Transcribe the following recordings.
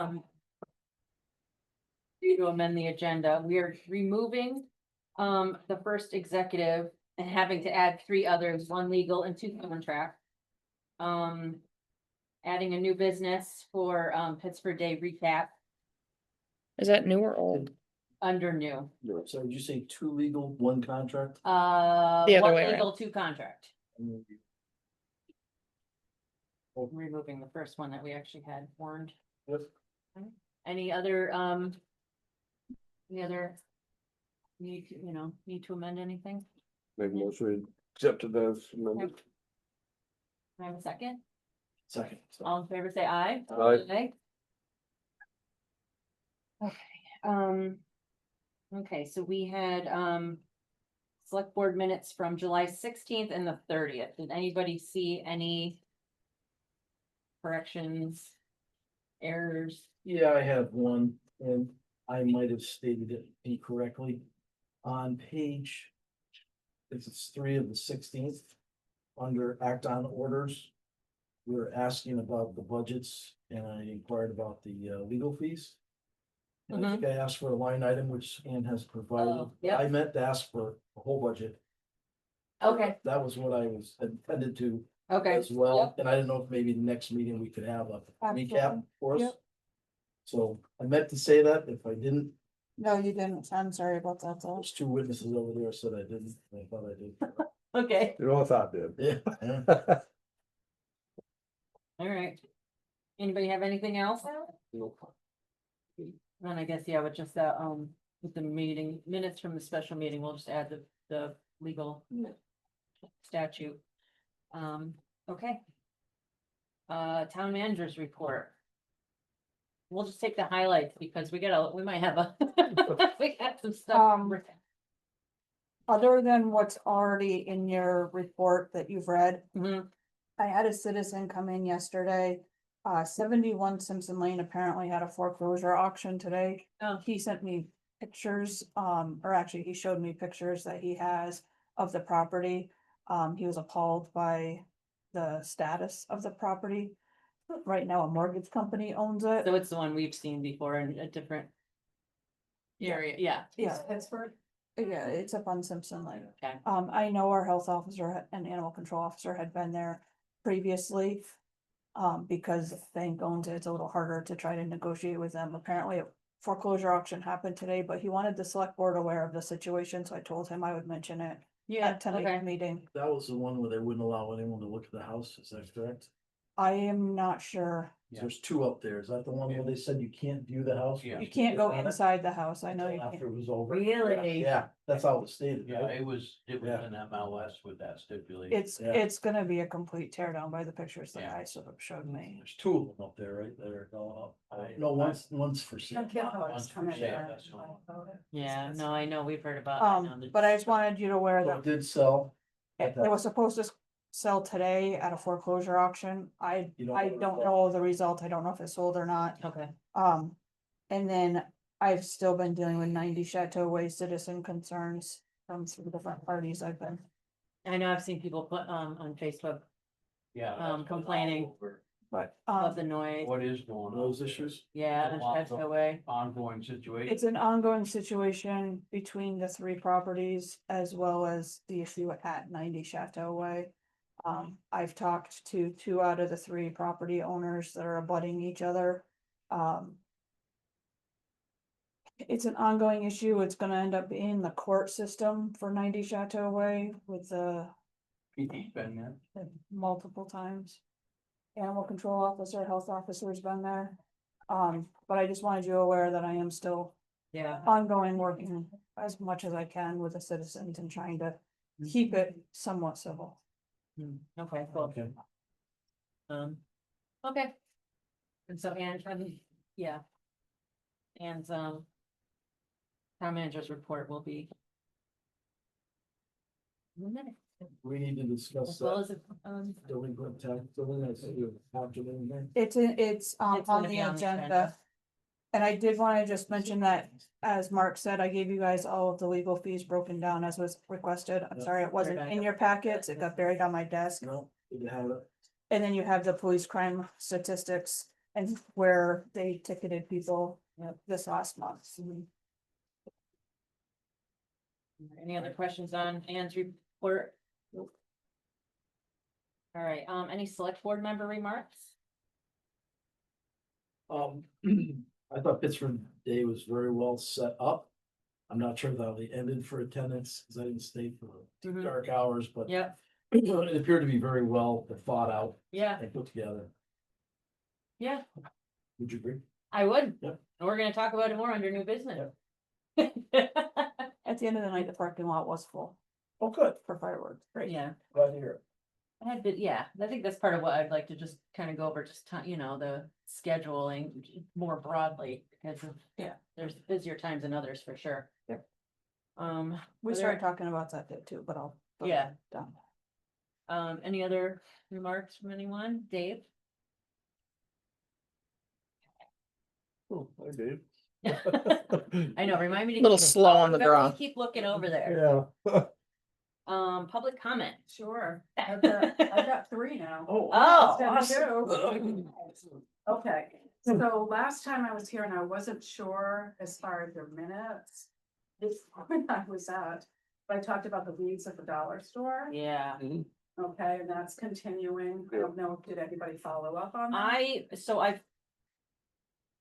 To amend the agenda, we are removing, the first executive and having to add three others, one legal and two contract. Adding a new business for, Pittsburgh Day recap Is that new or old? under new. So would you say two legal, one contract? The other One way around. legal, two contract. Removing the first one that we actually had warned. Yep. Any other, need to amend anything? Make motion accepted as amended. Can I have a second? Second. All in favor, say aye. Aye. Okay, okay, so we had, select board minutes from July 16th and the 30th. Did anybody see any corrections, errors? Yeah, I have one, and I might have stated it incorrectly. On page, it's 3 of the 16th, under act on orders. We were asking about the budgets, and I inquired about the legal fees. And I think I asked for a line item, which Ann has provided. Oh, yep. I meant to ask for a whole budget. Okay, That was what I was intended to okay, as well, and I didn't know if maybe the next meeting we could have a recap Absolutely. for us. Yep. So I meant to say that, if I didn't, No, you didn't. I'm sorry about that, though. there's two witnesses over there said I didn't, I thought I did. okay, You all thought did. Yeah. all right. Anybody have anything else? Then I guess, yeah, with just with the meeting, minutes from the special meeting, we'll just add the legal statute. Okay. Town managers report. We'll just take the highlights because we might have a, we got some stuff. Other than what's already in your report that you've read, Mhm. I had a citizen come in yesterday. 71 Simpson Lane apparently had a foreclosure auction today. Oh. He sent me pictures, or actually he showed me pictures that he has of the property. He was appalled by the status of the property. Right now, a mortgage company owns it. So it's the one we've seen before in a different area, yeah. Yeah, Pittsburgh. Yeah, it's up on Simpson Lane. Okay. I know our health officer and animal control officer had been there previously. Because bank owns it, it's a little harder to try to negotiate with them. Apparently a foreclosure auction happened today, but he wanted the select board aware of the situation, so I told him I would mention it Yeah, at tonight's okay. meeting. That was the one where they wouldn't allow anyone to look at the house, is that correct? I am not sure. There's two up there, is that the one where they said you can't view the house? Yeah. You can't go inside the house. I know you After can't. it was over. Really? Yeah, that's how it was stated. Yeah, right? it was Yeah. in MLS with that stipulation. Yeah. It's gonna be a complete tear down by the pictures that Yeah. I sort of showed me. There's two of them up there, right, that are going up. No, one's for sale. Once for sale, that's all. Yeah, no, I know, we've heard about. But I just wanted you to aware So that it did sell. it was supposed to sell today at a foreclosure auction. I You don't don't know. know the result. I don't know if it sold or not. Okay, And then I've still been dealing with 90 Chateau Way citizen concerns from some different parties I've been. I know I've seen people put, on Facebook Yeah. that's complaining. all over But, of the noise, What is going on? Those issues. yeah, a and lot that's of- the way. Ongoing situation. it's an ongoing situation between the three properties as well as the issue at 90 Chateau Way. I've talked to 2 out of the 3 property owners that are abutting each other. It's an ongoing issue. It's gonna end up in the court system for 90 Chateau Way with the PD's been there. multiple times. Animal control officer, health officer's been there. But I just wanted you aware that I am still Yeah, ongoing working as much as I can with the citizens and trying to keep it somewhat civil. okay, cool. Okay. Okay. And so, yeah. And, town manager's report will be. In a minute, We need to discuss as well that. as, Delinquent tax, billing, I see you after the meeting. It's It's on gonna the be on the agenda. agenda. And I did want to just mention that, as Mark said, I gave you guys all of the legal fees broken down as was requested. I'm Yeah. sorry, it wasn't in your packets. It got buried on my desk. No, did you have it? And then you have the police crime statistics and where they ticketed people this last month. Any other questions on Ann's report? Nope. All right, any select board member remarks? I thought Pittsburgh Day was very well set up. I'm not sure how they ended for attendance, because I didn't stay for Mhm. dark hours, but Yep, it appeared to be very well thought out yeah, and put together. yeah, Would you agree? I would. Yep. And we're gonna talk about it more under new business. At the end of the night, the parking lot was full Oh, good. for fireworks, great. Yeah, Glad to hear it. I had, yeah, I think that's part of what I'd like to just kind of go over, just you know, the scheduling more broadly, because of, Yeah. there's busier times than others for sure. Yep. are We started talking about that day too, but I'll. Yeah. Done. Any other remarks from anyone? Dave? Oh, hi, Dave. I know, remind me to. Little keep- slow on the remember to draw. Keep looking over there. Yeah. Public comment. Sure, I've got 3 now. Oh, Instead of awesome. 2. Okay, so last time I was here and I wasn't sure as far as your minutes. This one I was at, I talked about the weeds at the dollar store. Yeah, Okay, and that's continuing. I don't know, did anybody follow up on that?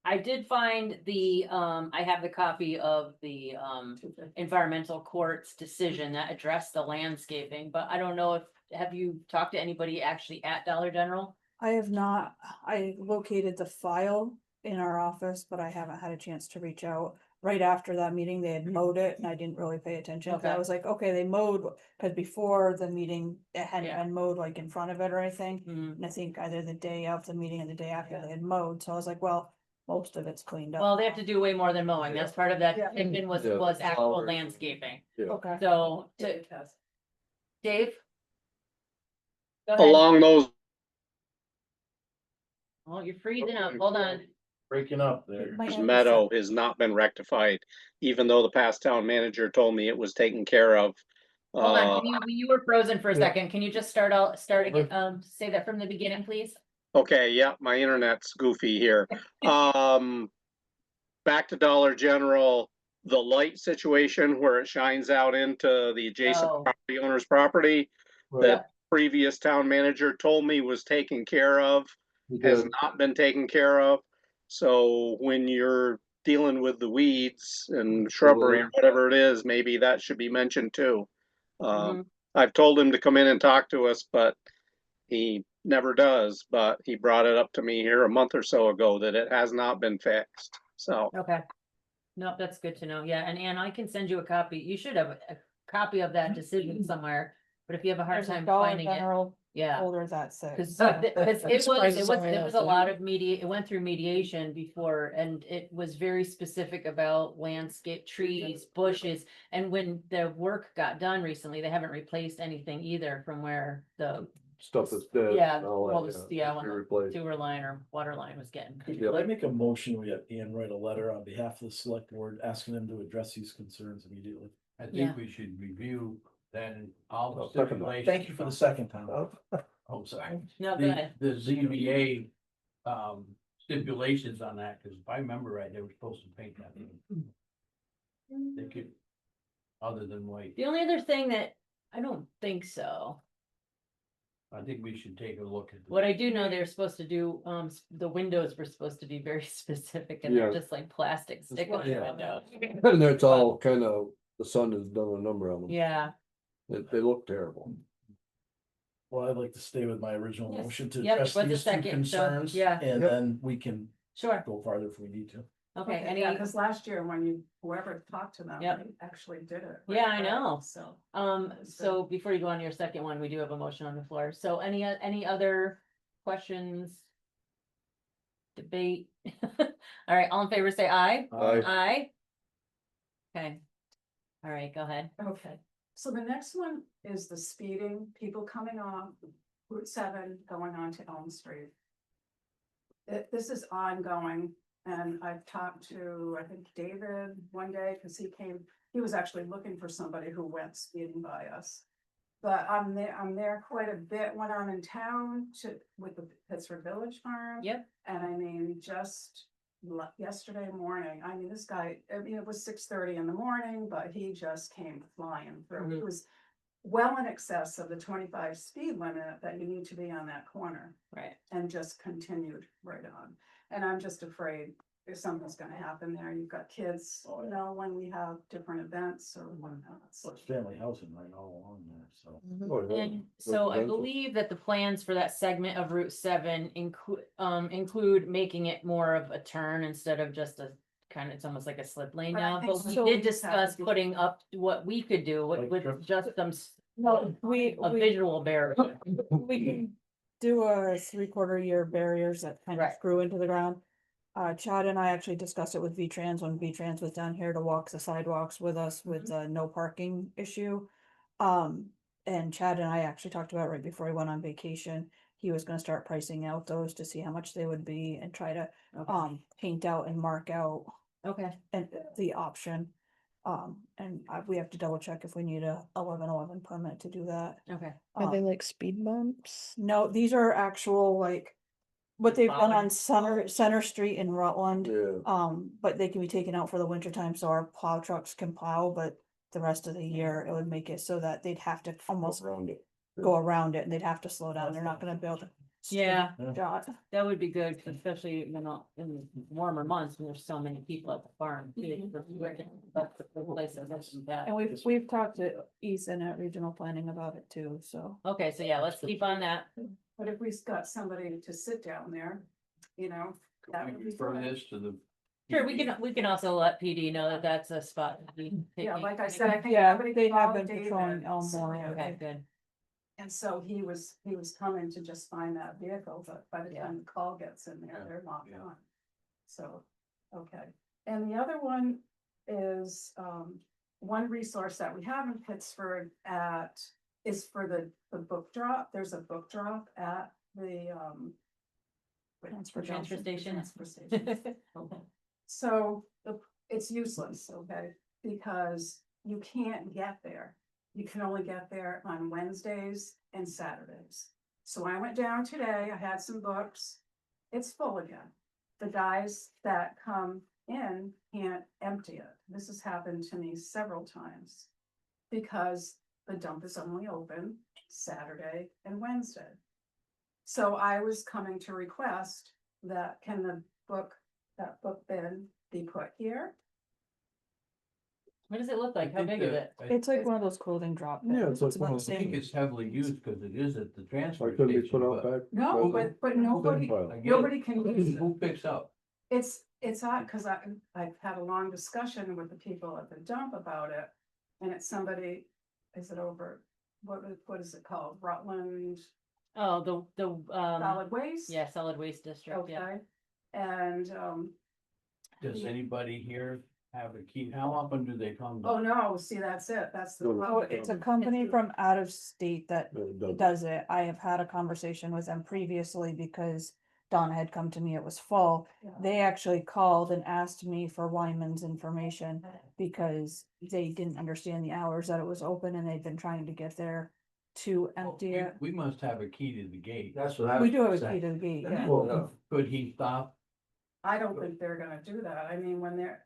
I did find the, I have the copy of the, 250. environmental court's decision that addressed the landscaping, but I don't know if, have you talked to anybody actually at Dollar General? I have not, I located the file in our office, but I haven't had a chance to reach out. Right after that meeting, they had mowed it and I didn't really pay attention. 'Cause I Okay. was like, okay, they mowed, cause before the meeting, it hadn't Yeah. been mowed like in front of it or anything. Mhm. And I think either the day of the meeting and the day after Yeah. they had mowed, so I was like, well, most of it's cleaned up. Well, they have to do way more than mowing, that's part of that, Yeah. Pickton was Yeah, actual flowers. landscaping, Okay. so, Dave? Go ahead, Along those, oh, you're freezing up, hold on, Breaking up there. Might have to meadow has not been rectified, even though the past town manager told me it was taken care of. hold on, can you were frozen for a yeah. second, can you just start again, Over. say that from the beginning, please? Okay, yeah, my internet's goofy here. Back to Dollar General, the light situation where it shines out into the adjacent Oh. property owner's property. That previous town manager told me was taken care of, has not been taken care of. So when you're dealing with the weeds and shrubbery or whatever it is, maybe that should be mentioned too. Mhm. I've told him to come in and talk to us, but he never does. But he brought it up to me here a month or so ago that it has not been fixed. So Okay. No, that's good to know. Yeah, and Ann, I can send you a copy. You should have a copy of that decision somewhere, but if you have a hard There's a time Dollar finding it, General yeah. folder that says. Cause I'm it surprised was, it's only there that was a thin. lot of it went through mediation before, and it was very specific about landscape, trees, bushes. And when the work got done recently, they haven't replaced anything either from where the, Stuff that's dead. yeah, and all well, that, yeah, must when be the replaced. sewer line or water line was getting. Yep. I make a motion, we have Ian write a letter on behalf of the select board, asking them to address these concerns immediately. I Yeah. think we should review that and all the I'll second that. stipulations. Thank you for the second time. Oh, sorry. No, go The, ahead. the ZBA, stipulations on that, cause if I remember right, they were supposed to paint that. They could, other than white, The only other thing that, I don't think so. I think we should take a look at. What I do know, they're supposed to do, the windows were supposed to be very specific, and they're Yeah. just like plastic stick on the Yeah. window. And it's all kind of, the sun has done a number on them. Yeah, They look terrible. Well, I'd like to stay with my original Yes. motion to Yep, address what's the these two second? So, concerns, yeah. and Yep. then we can sure, go farther if we need to. okay, any, Yeah, cause last year when whoever talked to them, Yep. they actually did it. Yeah, I know. So. so before you go on to your second one, we do have a motion on the floor, so any other questions? Debate? All right, all in favor, say aye. Aye. Aye. Okay. All right, go ahead. Okay, so the next one is the speeding, people coming off Route 7 going on to Elm Street. This is ongoing, and I've talked to, I think, David one day, because he was actually looking for somebody who went speeding by us. But I'm there quite a bit when I'm in town with the Pittsburgh Village Farm. Yep. And I mean, just yesterday morning, I mean, this guy, I mean, it was 6:30 in the morning, but he just came flying through. It Mhm. was well in excess of the 25 speed limit that you need to be on that corner, Right. and just continued right on. And I'm just afraid if something's gonna happen there. You've got kids, you know, when we have different events or whatnot. Well, it's family housing right all along there, so. Oh, yeah. And so I Residential. believe that the plans for that segment of Route 7 include making it more of a turn instead of just a kind of, it's almost like a slip lane But I now, think but we so. did discuss putting up what we could do Like with strips? just some, No, a we visual barrier. can do a 3/4 year barriers that kind of Right. screw into the ground. Chad and I actually discussed it with V-Trans when V-Trans was down here to walk the sidewalks with us with the no parking issue. And Chad and I actually talked about it right before he went on vacation. He was gonna start pricing out those to see how much they would be and try to paint out and mark out Okay, and the option. We have to double check if we need a 1111 permit to do that. okay. Are they Um, like speed bumps? No, these are actual like what Just they've done plowing? on Center Street in Rutland. Yeah, But they can be taken out for the winter time, so our plow trucks can plow, but the rest of the year it would make it so that they'd have to almost around it. go around it and they'd have to slow down. They're not gonna build. a straight Yeah. shot. That would be good, especially, you know, in warmer months when there's so many people at the farm. too, for working. That's the place that mentioned that. And we've talked to Ethan at Regional Planning about it too, so. Okay, so yeah, let's keep on that. But if we've got somebody to sit down there, you know, that We would be refer good. this to the. Sure, we can also let PD know that that's a spot. to be Yeah, taking- like I said, I think Yeah, somebody they have called been patrolling David, Elmore. Okay, good. and so he was coming to just find that vehicle, but by the Yeah. time the call gets in there, Yeah, they're not yeah. gone. So, okay, and the other one is, one resource that we have in Pittsburgh is for the book drop. There's a book drop at the, Transfer Transfer junction. station. transfer station. So it's useless, okay, because you can't get there. You can only get there on Wednesdays and Saturdays. So I went down today, I had some books. It's full again. The guys that come in can't empty it. This has happened to me several times. Because the dump is only open Saturday and Wednesday. So I was coming to request that that book bin be put here. What does it look like? How big is it? It's like one of those clothing drop. Yeah, bins. it's like about one the of I think same. it's heavily used because it is at the transfer Why couldn't we station, put out but back? No, Well, but nobody, Well, I get it. nobody can use it. Who picks up? It's odd, cause I've had a long discussion with the people at the dump about it. And it's somebody, is it over, what is it called? Rutland Oh, Solid Waste? yeah, solid waste district, yeah. Okay, and, Does Yeah. anybody here have a key? How often do they come? oh no, see, that's it, that's the. No, Oh, problem. it's a company from out of state that Does- does it. I have had a conversation with them previously because Donna had come to me, it was full. Yeah. They actually called and asked me for Wyman's information because they didn't understand the hours that it was open and they'd been trying to get there to Well, empty it. We must have a key to the gate. That's what I We was do have a saying. key to the gate, yeah. Well, yeah. Could he stop? I don't think they're gonna do that. I mean, when they're,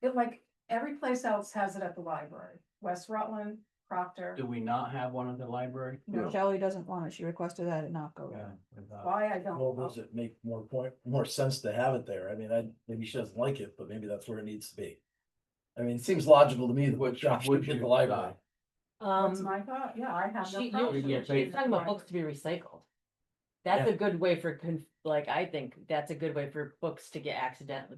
it like, every place else has it at the library. West Rutland, Proctor. Do we not have one at the library? No. Shelley doesn't want it. She requested that it not go Yeah. there. I thought- Why I don't Well, know. does it make more sense to have it there? I mean, maybe she doesn't like it, but maybe that's where it needs to be. I mean, it seems logical to me that Which- Josh which should get is the library. What's my thought? Yeah, I have no problem. She's talking about books to be recycled. That's a good way for, like, I think that's a good way for books to get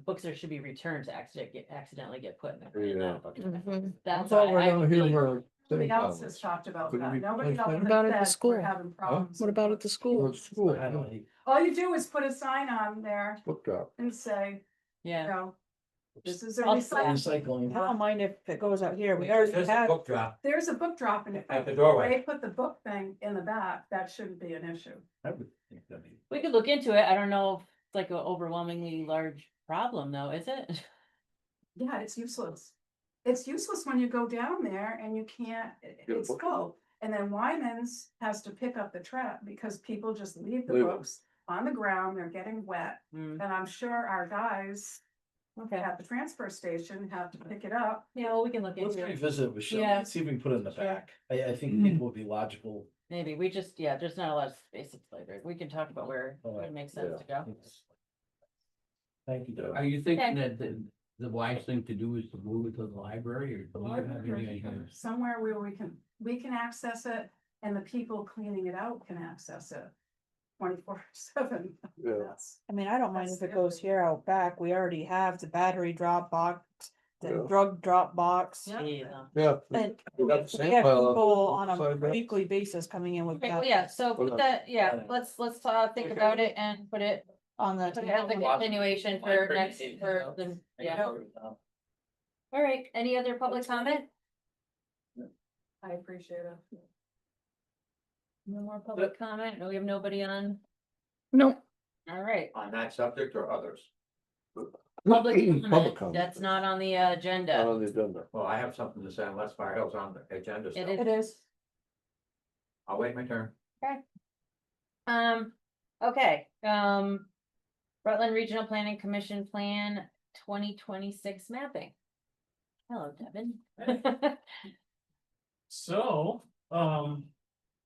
books that should be returned to accidentally get put in the. Yeah. Mhm. That's All why we're I gonna would hear really- more. Nobody else has talked about Could that. we Nobody place else that? has What about at the said school? we're having problems. What with about at books. the school? School, I don't know. All you do is put a sign on there book drop. and say, you Yeah, know, this is a I'll- recycle. Recycling. I don't mind if it goes out here. We already had. Book drop There's a book drop in it. at the doorway. They put the book thing in the back. That shouldn't be an issue. I would think that'd be. we could look into it. I don't know if it's like an overwhelmingly large problem though, is it? Yeah, it's useless. It's useless when you go down there and you can't, Get a it's book. full. And then Wyman's has to pick up the trap because people just leave the Leave it. books on the ground, they're getting wet. Mm, And I'm sure our guys okay, at the transfer station have to pick it up. yeah, well, we can look Let's into it, revisit it with Shelley, Yeah. and see if we can put it in the Sure. back. I think people would be logical. maybe, we just, yeah, there's not a lot of space at the library, we can talk about where it makes sense to go. Thank you, Doug. Are you thinking that the wise thing to do is to move it to the library, or do you have any idea? Somewhere where we can access it and the people cleaning it out can access it 24/7. Yeah. I mean, I don't mind That's if it the goes other thing. here out back. We already have the battery drop box, the Yeah. drug drop box. Yeah. Yeah. And We got the we same have pile up people on beside a that. weekly basis coming in with Okay, well, that yeah, so Well, put that, yeah, let's think about it and put it on the. as a continuation for next, for the, yeah. All right, any other public comment? I appreciate it. No more public comment, no, we have nobody on, No, all right. On that subject or others? Public comment, comment. that's not on the Not agenda. on the agenda. Well, I have something to say unless Fire Hill's on the agenda It still. is. It is. I'll wait my turn. Okay, Rutland Regional Planning Commission Plan 2026 mapping. Hello, Devin. So,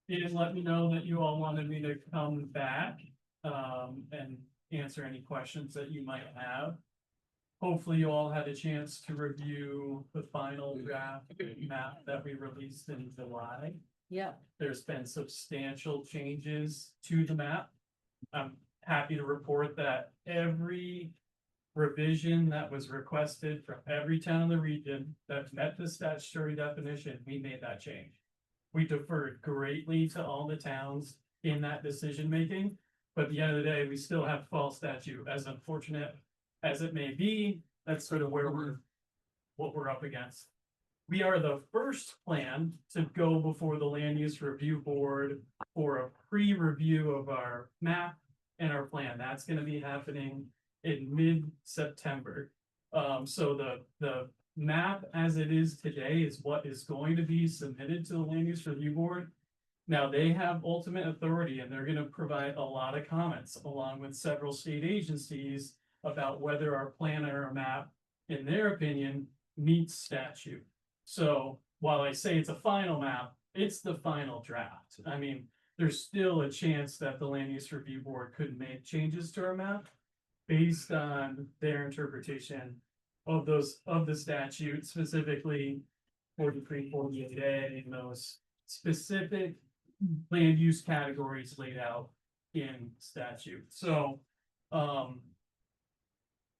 he just let me know that you all wanted me to come back, and answer any questions that you might have. Hopefully you all had a chance to review the final draft map that we released in July. Yep, There's been substantial changes to the map. I'm happy to report that every revision that was requested from every town in the region that met the statutory definition, we made that change. We deferred greatly to all the towns in that decision making, but at the end of the day, we still have fall statute. As unfortunate as it may be, that's sort of where what we're up against. We are the first plan to go before the land use review board for a pre-review of our map and our plan. That's gonna be happening in mid-September. So the map as it is today is what is going to be submitted to the land use review board. Now, they have ultimate authority and they're gonna provide a lot of comments along with several state agencies about whether our plan or our map, in their opinion, meets statute. So while I say it's a final map, it's the final draft. I mean, there's still a chance that the land use review board could make changes to our map based on their interpretation of the statute, specifically 4348A and those specific land use categories laid out in statute. So,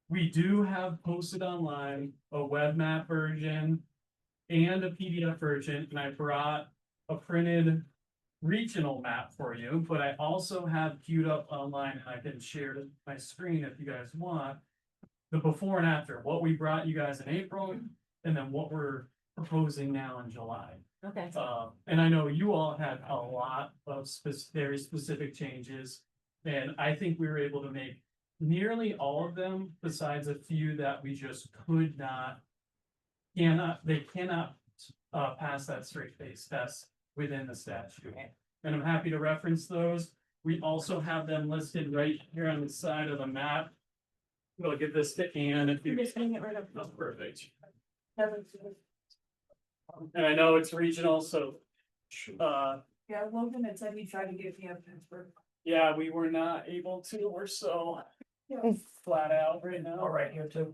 we do have posted online a web map version and a PDF version, and I brought a printed regional map for you, but I also have queued up online, and I can share my screen if you guys want. The before and after, what we brought you guys in April, and then what we're proposing now in July. okay, And I know you all had a lot of very specific changes, and I think we were able to make nearly all of them, besides a few that we just could not. They cannot pass that straight face test within the statute. And I'm happy to reference those. We also have them listed right here on the side of the map. We'll give this to Ann if you. You're just getting it right up. That's perfect. And I know it's regional, so, Yeah, Logan had said he tried to get me up Pittsburgh. yeah, we were not able to, we're so flat out right now. All right, here too.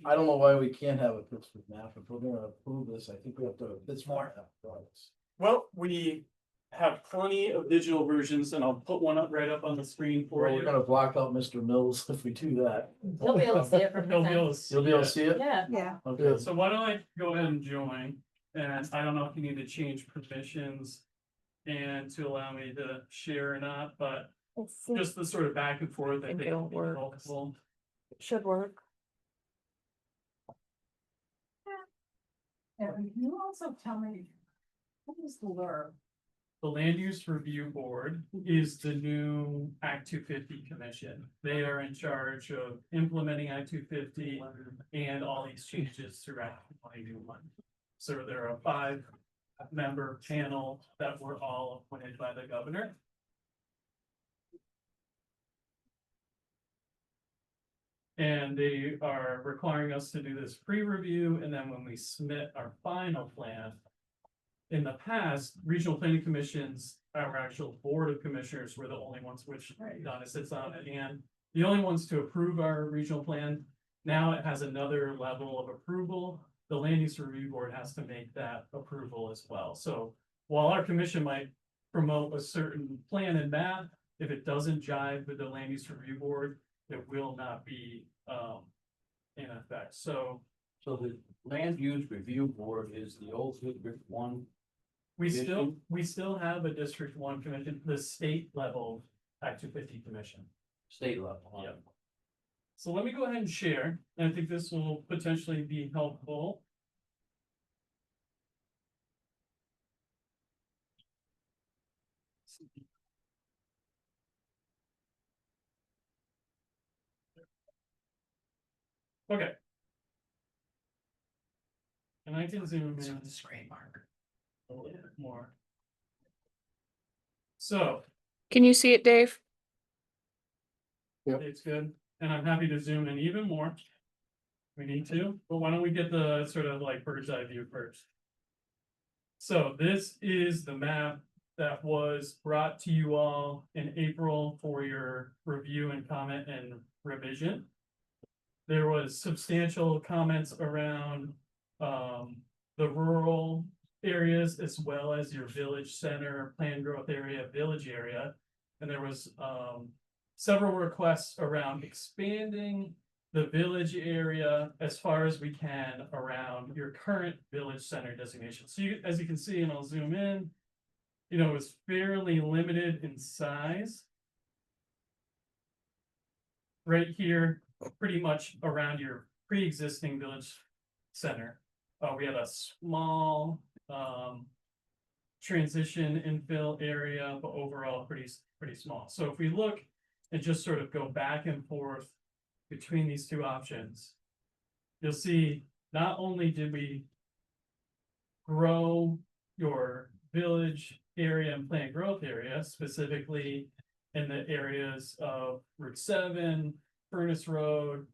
I don't know why we can't have a Pittsburgh map. If we're gonna approve this, I think we have to have a Pittsburgh map. Well, we have plenty of digital versions and I'll put one up right up on the screen for Well, we're you. gonna block out Mr. Mills if we do that. you'll be able to see it from You'll the be able to see You'll be able to it. see it? Yeah, Yeah. Okay. So why don't I go ahead and join, and I don't know if you need to change permissions and to allow me to share or not, but just the sort of back and forth, I think think it'll will be work. helpful. Should work. And can you also tell me, what is the lure? The Land Use Review Board is the new Act 250 commission. They are in charge of implementing Act 250 and all these changes through Act 2021. So there are 5 member panel that were all appointed by the governor. And they are requiring us to do this pre-review, and then when we submit our final plan. In the past, regional planning commissions, our actual board of commissioners were the only ones which Donna sits on, and the only ones to approve our regional plan. Now it has another level of approval. The land use review board has to make that approval as well. So while our commission might promote a certain plan and map, if it doesn't jive with the land use review board, it will not be in effect. So So the land use review board is the old District 1. we still have a District 1 commission, the state level Act 250 commission. State level. Huh? Yep. So let me go ahead and share. I think this will potentially be helpful. Okay. And I can zoom in the screen marker a little bit more. So Can you see it, Dave? Yep. it's good, and I'm happy to zoom in even more. We need to, but why don't we get the sort of like bird's eye view first? So this is the map that was brought to you all in April for your review and comment and revision. There was substantial comments around the rural areas as well as your village center, planned growth area, village area. And there was several requests around expanding the village area as far as we can around your current village center designation. So you, as you can see, and I'll zoom in, you know, it's fairly limited in size. Right here, pretty much around your pre-existing village center. We had a small transition infill area, but overall pretty small. So if we look and just sort of go back and forth between these two options, you'll see not only did we grow your village area and planned growth area, specifically in the areas of Route 7, Furnace Road,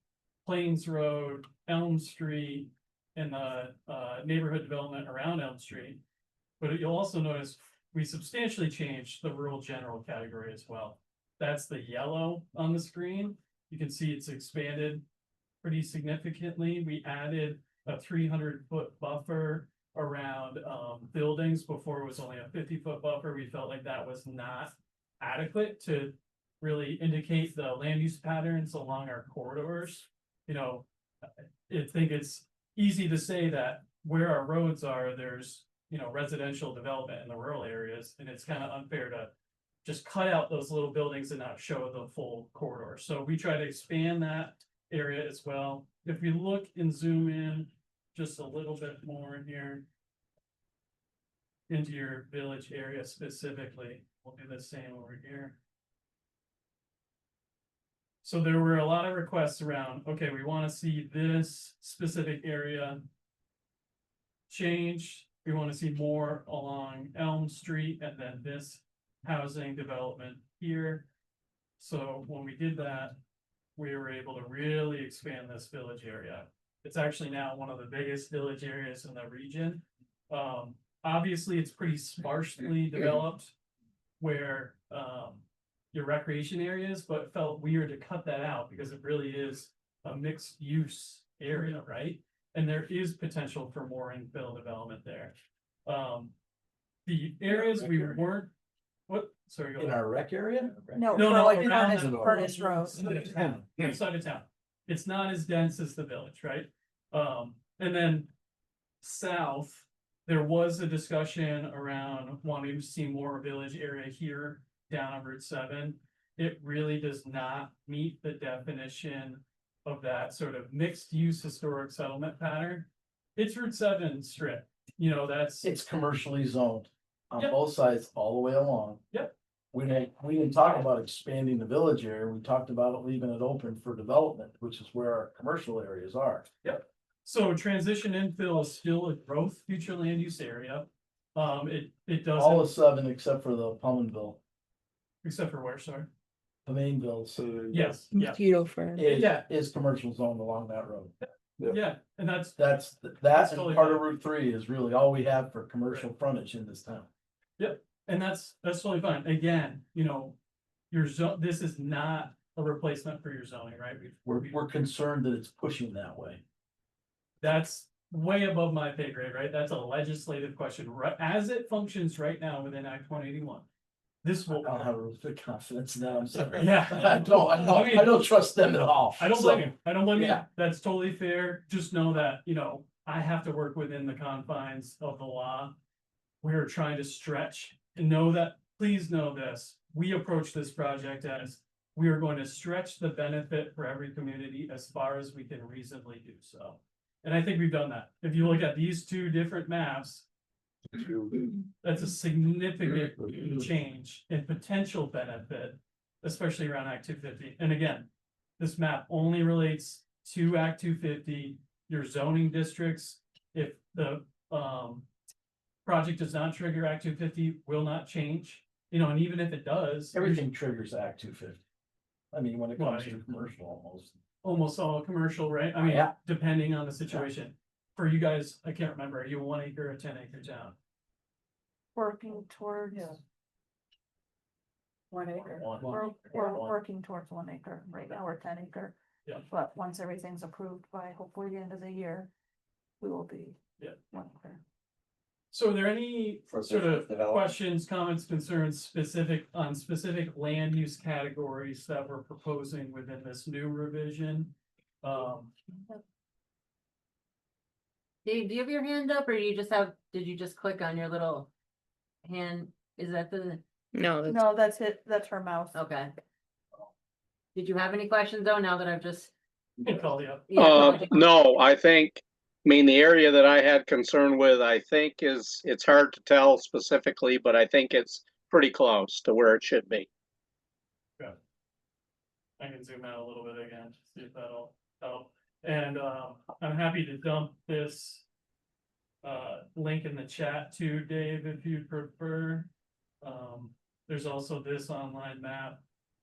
Plains Road, Elm Street, and the neighborhood development around Elm Street. But you'll also notice we substantially changed the rural general category as well. That's the yellow on the screen. You can see it's expanded pretty significantly. We added a 300-foot buffer around buildings. Before it was only a 50-foot buffer. We felt like that was not adequate to really indicate the land use patterns along our corridors. You know, I think it's easy to say that where our roads are, there's, you know, residential development in the rural areas, and it's kind of unfair to just cut out those little buildings and not show the full corridor. So we try to expand that area as well. If we look and zoom in just a little bit more here into your village area specifically, we'll do the same over here. So there were a lot of requests around, okay, we want to see this specific area change. We want to see more along Elm Street and then this housing development here. So when we did that, we were able to really expand this village area. It's actually now one of the biggest village areas in the region. Obviously, it's pretty sparsely developed where your recreation areas, but felt weird to cut that out because it really is a mixed use area, right? And there is potential for more infill development there. The areas we weren't, what, sorry, go In ahead. our rec area? No, No, for no, like around Furnace, the- Furnace Road. Side of town, side of town. It's not as dense as the village, right? And then south, there was a discussion around wanting to see more village area here down on Route 7. It really does not meet the definition of that sort of mixed use historic settlement pattern. It's Route 7 strip, you know, that's. It's commercially zoned on Yep. both sides all the way along. Yep. We didn't talk about expanding the village area. We talked about it leaving it open for development, which is where our commercial areas are. So transition infill is still a growth future land use area. It All of doesn't, 7 except for the Palmanville, except for where, sorry? the Mainville, so. Yes, yeah, Mosquito firm. Yeah. Is commercial zone along that road. yeah, and that's, That's, that That's and totally part of fine. Route 3 is really all we have for commercial frontage in this town. and that's totally fine. Again, you know, your zone, this is not a replacement for your zoning, right? We're concerned that it's pushing that way. That's way above my pay grade, right? That's a legislative question, right? As it functions right now within Act 181. This I will, don't have a real good confidence in that, I'm sorry. Yeah. I don't trust them at all. I don't blame So, you. I don't blame you. yeah. That's totally fair. Just know that, you know, I have to work within the confines of the law. We're trying to stretch and know that, please know this, we approach this project as we are going to stretch the benefit for every community as far as we can reasonably do so. And I think we've done that. If you look at these two different maps, that's a significant change in potential benefit, especially around Act 250. And again, this map only relates to Act 250, your zoning districts. If the project does not trigger Act 250, will not change, you know, and even if it does. Everything triggers Act 250. I mean, when it comes to commercial almost. Almost all commercial, right? I mean, Yeah. depending on the situation. For you guys, I can't remember, are you a 1 acre or 10 acre town? Working towards, 1 acre. we're working towards 1 acre. Right now, we're 10 acre. Yeah. But once everything's approved by hopefully the end of the year, we will be. Yeah. 1 acre. So are there any For sort of development. questions, comments, concerns on specific land use categories that we're proposing within this new revision? Dave, do you have your hand up or do you just have, did you just click on your little hand? Is that the, No, that's, No, that's it. That's her mouse. okay. Did you have any questions though, now that I've just? I'll call you up. Yeah, No, I think, I mean, the area that I had concern with, I think it's hard to tell specifically, but I think it's pretty close to where it should be. I can zoom out a little bit again, see if that'll help. And I'm happy to dump this link in the chat too, Dave, if you prefer. There's also this online map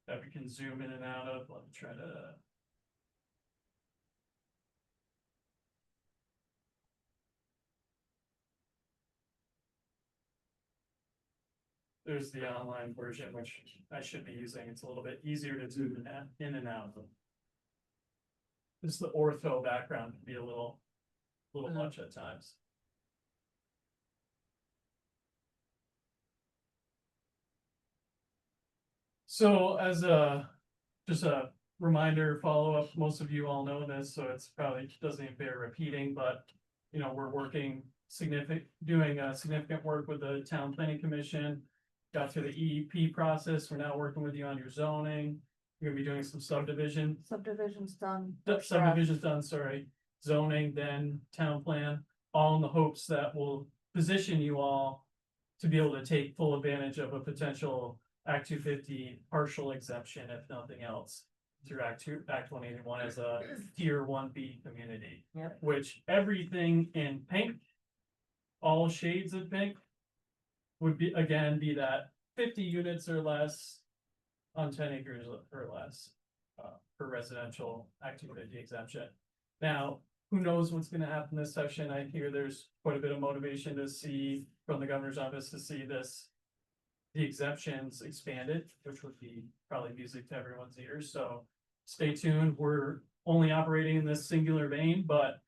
that we can zoom in and out of. Let me try to. There's the online version, which I should be using. It's a little bit easier to zoom in and out of. This the ortho background can be a little much at times. So as just a reminder, follow-up, most of you all know this, so it's probably doesn't even bear repeating, but you know, we're doing significant work with the town planning commission. Got through the EEP process. We're now working with you on your zoning. You're gonna be doing some subdivision. Subdivision's done. Subdivision's done, sorry. Zoning, then town plan, all in the hopes that will position you all to be able to take full advantage of a potential Act 250 partial exemption, if nothing else, through Act 181 as a tier 1B community. Yep. Which everything in pink, all shades of pink, would be that 50 units or less on 10 acres or less for residential Act 250 exemption. Now, who knows what's gonna happen this session? I hear there's quite a bit of motivation to see from the governor's office to see the exemptions expanded, which would be probably music to everyone's ears. So stay tuned. We're only operating in this singular vein, but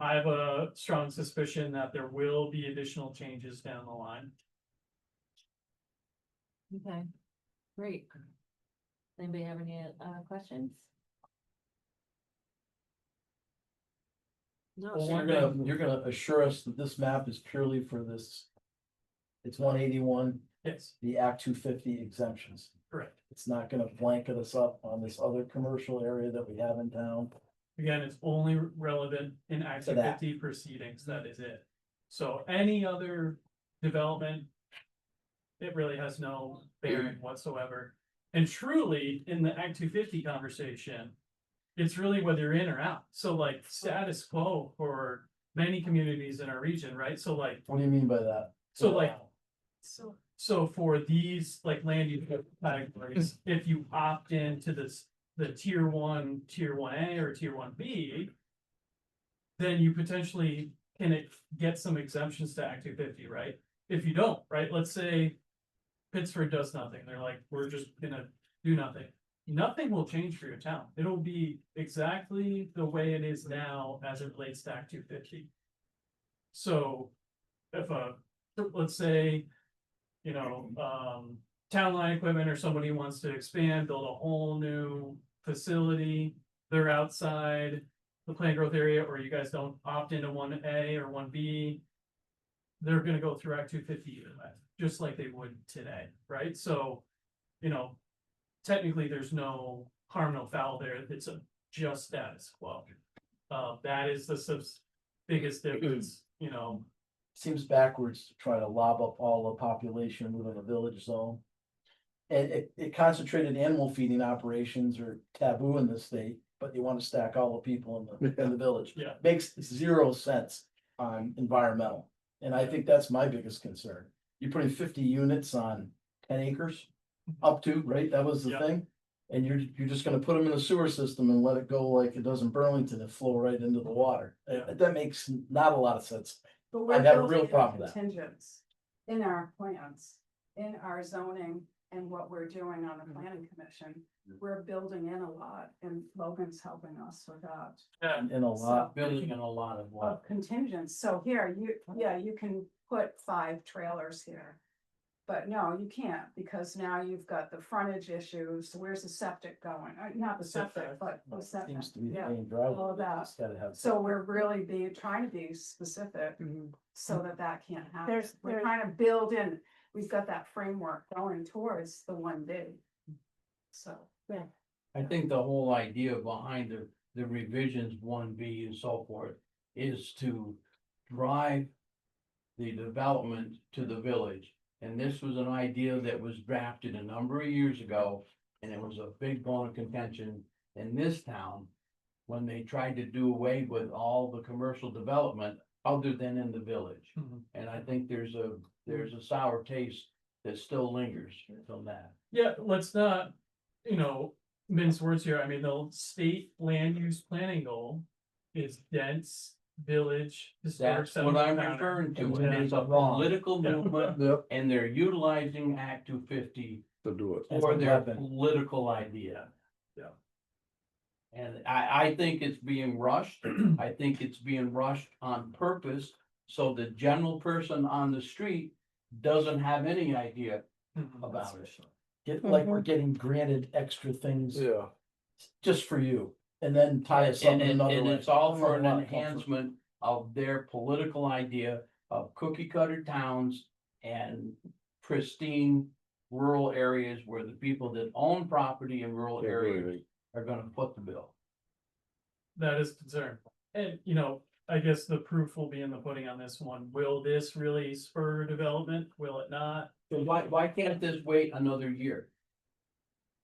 I have a strong suspicion that there will be additional changes down the line. Okay, great. Anybody have any questions? No, Well, sure. You're gonna assure us that this map is purely for this. It's 181, Yes, the Act 250 exemptions. correct. It's not gonna blanket us up on this other commercial area that we have in town. Again, it's only relevant in Act To that. 250 proceedings, that is it. So any other development, it really has no bearing whatsoever. And truly, in the Act 250 conversation, it's really whether you're in or out. So like status quo for many communities in our region, right? So like, What do you mean by that? So like, So, so for these like land use categories, if you opt into this, the tier 1A or tier 1B. Then you potentially get some exemptions to Act 250, right? If you don't, right, let's say. Pittsburgh does nothing, they're like, we're just gonna do nothing. Nothing will change for your town, it'll be exactly the way it is now as it relates to Act 250. So, if let's say, town line equipment or somebody wants to expand, build a whole new facility, they're outside the planned growth area, or you guys don't opt into 1A or 1B. They're gonna go through Act 250 either way, just like they would today, right? So, technically, there's no harm, no foul there, it's a just status quo. That is the biggest difference, Seems backwards to try to lob up all the population within a village zone. And it concentrated animal feeding operations are taboo in the state, but you wanna stack all the people in the village. Yeah. Makes 0 sense on environmental, and I think that's my biggest concern. You're putting 50 units on 10 acres, up to, right, that was the Yeah. thing? And you're just gonna put them in a sewer system and let it go like it does in Burlington and flow right into the water. Yeah. That makes not a lot of sense. but we're I'd have a building real in problem with that. contingents in our plans, in our zoning and what we're doing on the planning commission. We're building in a lot and Logan's helping us with that. And a lot, Building in a lot of what? Of contingents, so here, you can put 5 trailers here. But no, you can't, because now you've got the frontage issues, where's the septic going, not the septic, but the septic, seems to be the yeah. main driver. all of that. It's gotta have. So we're really trying to be specific, so that can't happen. We're There's- trying to build in, we've got that framework going towards the 1B. So. I think the whole idea behind the revisions 1B and so forth is to drive the development to the village. And this was an idea that was drafted a number of years ago, and it was a big bone of contention in this town when they tried to do away with all the commercial development other than in the village. Mhm. And I think there's a sour taste that still lingers from that. Yeah, let's not, mince words here. I mean, the state land use planning goal is dense village. historic That's what I'm settlement pattern. referring to, Yeah. it is a political Yeah. movement, Yep, and they're utilizing Act 250 to do it. As for a their weapon. political idea. Yeah. And I think it's being rushed, I think it's being rushed on purpose, so the general person on the street doesn't have any idea Mhm. about it. Like we're getting granted extra things Yeah, just for you, and then tie us up in another And way. it's all I for don't an know where it comes from. enhancement of their political idea of cookie cutter towns and pristine rural areas where the people that own property in rural can't do areas anything. are gonna foot the bill. That is concern. And, I guess the proof will be in the pudding on this one. Will this really spur development? Will it not? So why can't this wait another year?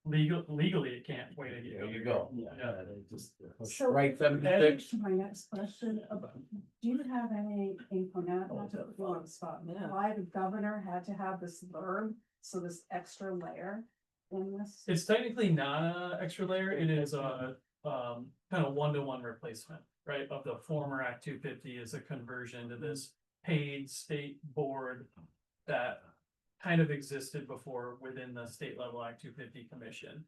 Legally, it can't wait a year. There you go. Yeah. They just push So- Right, 76? My next question, do you have any info now, not to put you on the spot, Yeah. why the governor had to have this blurb, so this extra layer in this? It's technically not a extra layer, it is a, kind of 1-to-1 replacement, right, of the former Act 250 is a conversion to this paid state board that kind of existed before within the state level Act 250 commission.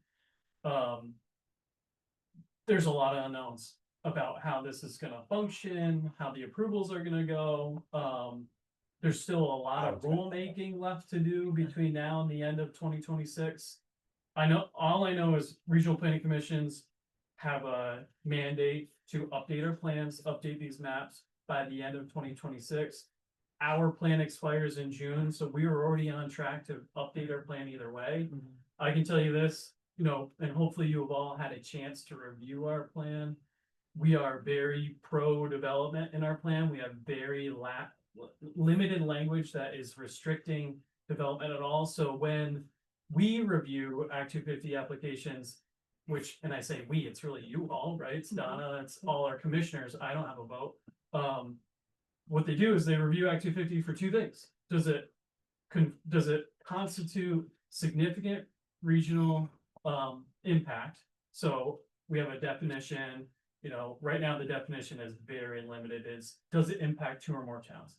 There's a lot of unknowns about how this is gonna function, how the approvals are gonna go. There's still a lot of rulemaking left to do between now and the end of 2026. All I know is regional planning commissions have a mandate to update our plans, update these maps by the end of 2026. Our plan expires in June, so we are already on track to update our plan either way. I can tell you this, and hopefully you have all had a chance to review our plan. We are very pro-development in our plan. We have very limited language that is restricting development at all. So when we review Act 250 applications, and I say we, it's really you all, right? It's Donna, it's all our commissioners. I don't have a vote. what they do is they review Act 250 for two things. Does it constitute significant regional impact? So we have a definition, right now the definition is very limited, does it impact two or more towns?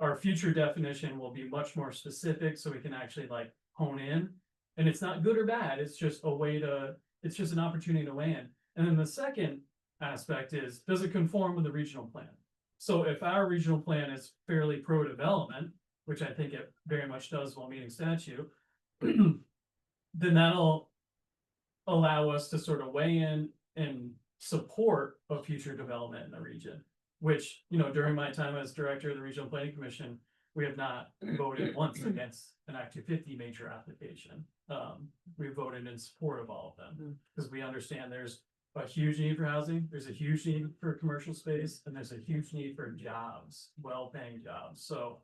Our future definition will be much more specific, so we can actually like hone in. And it's not good or bad, it's just it's just an opportunity to weigh in. And then the second aspect is, does it conform with the regional plan? So if our regional plan is fairly pro-development, which I think it very much does while meeting statute, then that'll allow us to sort of weigh in and support of future development in the region. Which, during my time as director of the Regional Planning Commission, we have not voted once against an Act 250 major application. We voted in support of all of them, because we understand there's a huge need for housing, there's a huge need for commercial space, and there's a huge need for jobs, well-paying jobs. So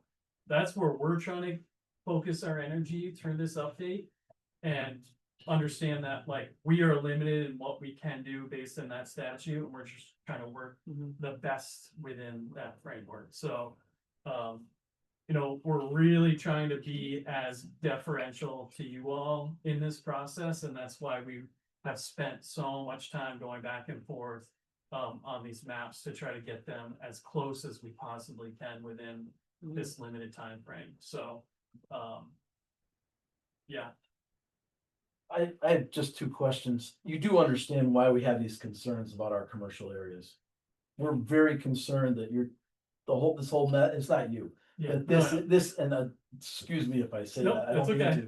that's where we're trying to focus our energy through this update, and understand that like we are limited in what we can do based on that statute, and we're just trying to work the best within that framework. So we're really trying to be as deferential to you all in this process, and that's why we have spent so much time going back and forth on these maps to try to get them as close as we possibly can within this limited time frame. So yeah. I have just two questions. You do understand why we have these concerns about our commercial areas. We're very concerned that this whole net, it's not you. Yeah, But excuse me if I say Nope, that, I that's don't mean okay. to.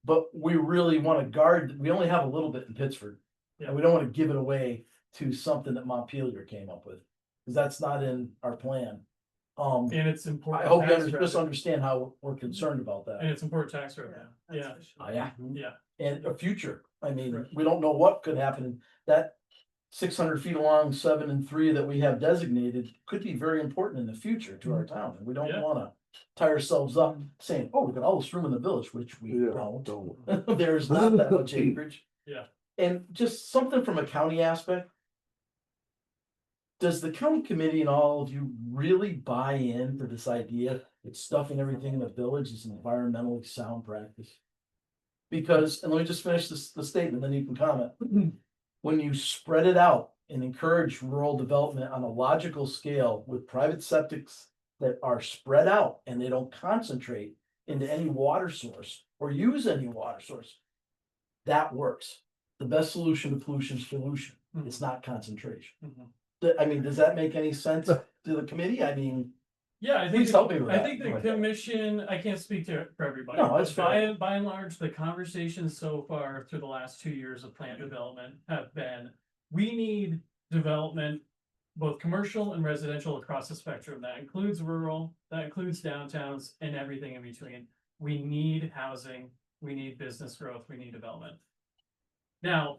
But we really want to guard, we only have a little bit in Pittsford. Yeah. And we don't want to give it away to something that Montpelier came up with, because that's not in our plan. And it's I important. hope you tax just revenue. understand how we're concerned about that. And it's important tax revenue. that's Yeah, for sure. Yeah. yeah, And a future, I mean, Right. we don't know what could happen, that 600 feet along 7 and 3 that we have designated could be very important in the future to our town, and we don't Yeah. wanna tie ourselves up saying, oh, we got all this room in the village, which we Yeah, don't. don't. There's not that much acreage. Yeah. And just something from a county aspect. Does the county committee and all of you really buy into this idea that stuffing everything in the village is an environmentally sound practice? Because, and let me just finish the statement, then you can comment. When you spread it out and encourage rural development on a logical scale with private septics that are spread out and they don't concentrate into any water source or use any water source, that works. The best solution to pollution is pollution. It's not concentration. I mean, does that make any sense to the committee? I mean, yeah, I think, please help me with I that. think the commission, I can't speak for everybody. No, but that's fair. by and large, the conversations so far through the last 2 years of plant development have been, we need development, both commercial and residential across the spectrum. That includes rural, that includes downtowns and everything in between. We need housing, we need business growth, we need development. Now,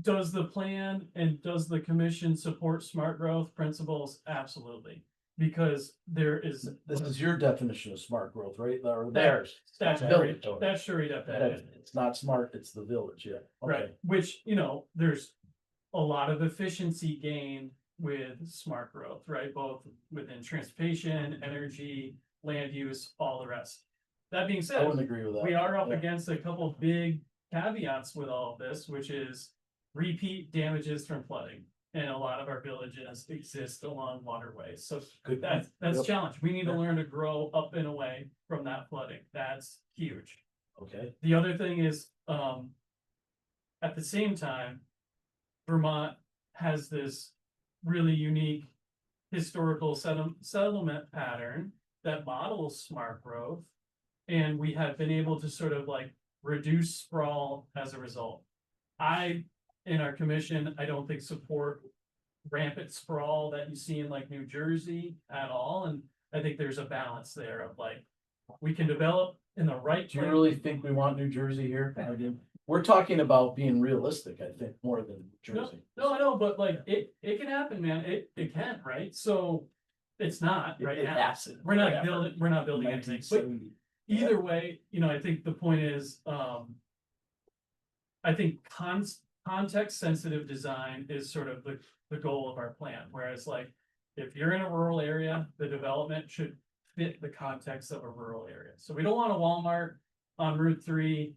does the plan and does the commission support smart growth principles? Absolutely. Because there is this is your definition of smart growth, right? Or That- theirs. statutory Village. definition. It's not smart, it's the village, yeah. Right, Okay. which, there's a lot of efficiency gain with smart growth, right? Both within transportation, energy, land use, all the rest. That being I said, wouldn't agree with that. we are up Yeah. against a couple big caveats with all of this, which is repeat damages from flooding. And a lot of our villages exist along waterways, so Good. that's Yep. a challenge. We need to learn to grow up and away from that flooding. That's huge. Okay, The other thing is, at the same time, Vermont has this really unique historical settlement pattern that models smart growth. And we have been able to sort of like reduce sprawl as a result. In our commission, I don't think support rampant sprawl that you see in like New Jersey at all. And I think there's a balance there of like, we can develop in the right. do you really think we want New Jersey here? I mean, we're talking about being realistic, I think, more than New Jersey. No, I know, but like, it can happen, man, it can, right? So it's not right It now. has to. We're not building anything, but 1970. either way, I think the point is, I think context sensitive design is sort of the goal of our plan, whereas like, if you're in a rural area, the development should fit the context of a rural area. So we don't want a Walmart on Route 3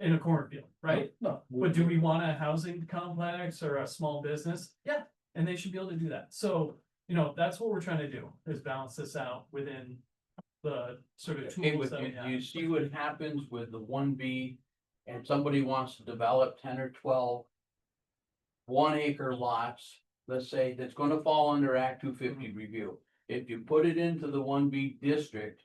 in a cornfield, right? No. But do we want a housing complex or a small business? Yeah, and they should be able to do that. So, that's what we're trying to do, is balance this out within the sort of Okay, tools with that we you, have. you see what happens with the 1B, and somebody wants to develop 10 or 12 1 acre lots, let's say, that's gonna fall under Act 250 review. If you put it into the 1B district,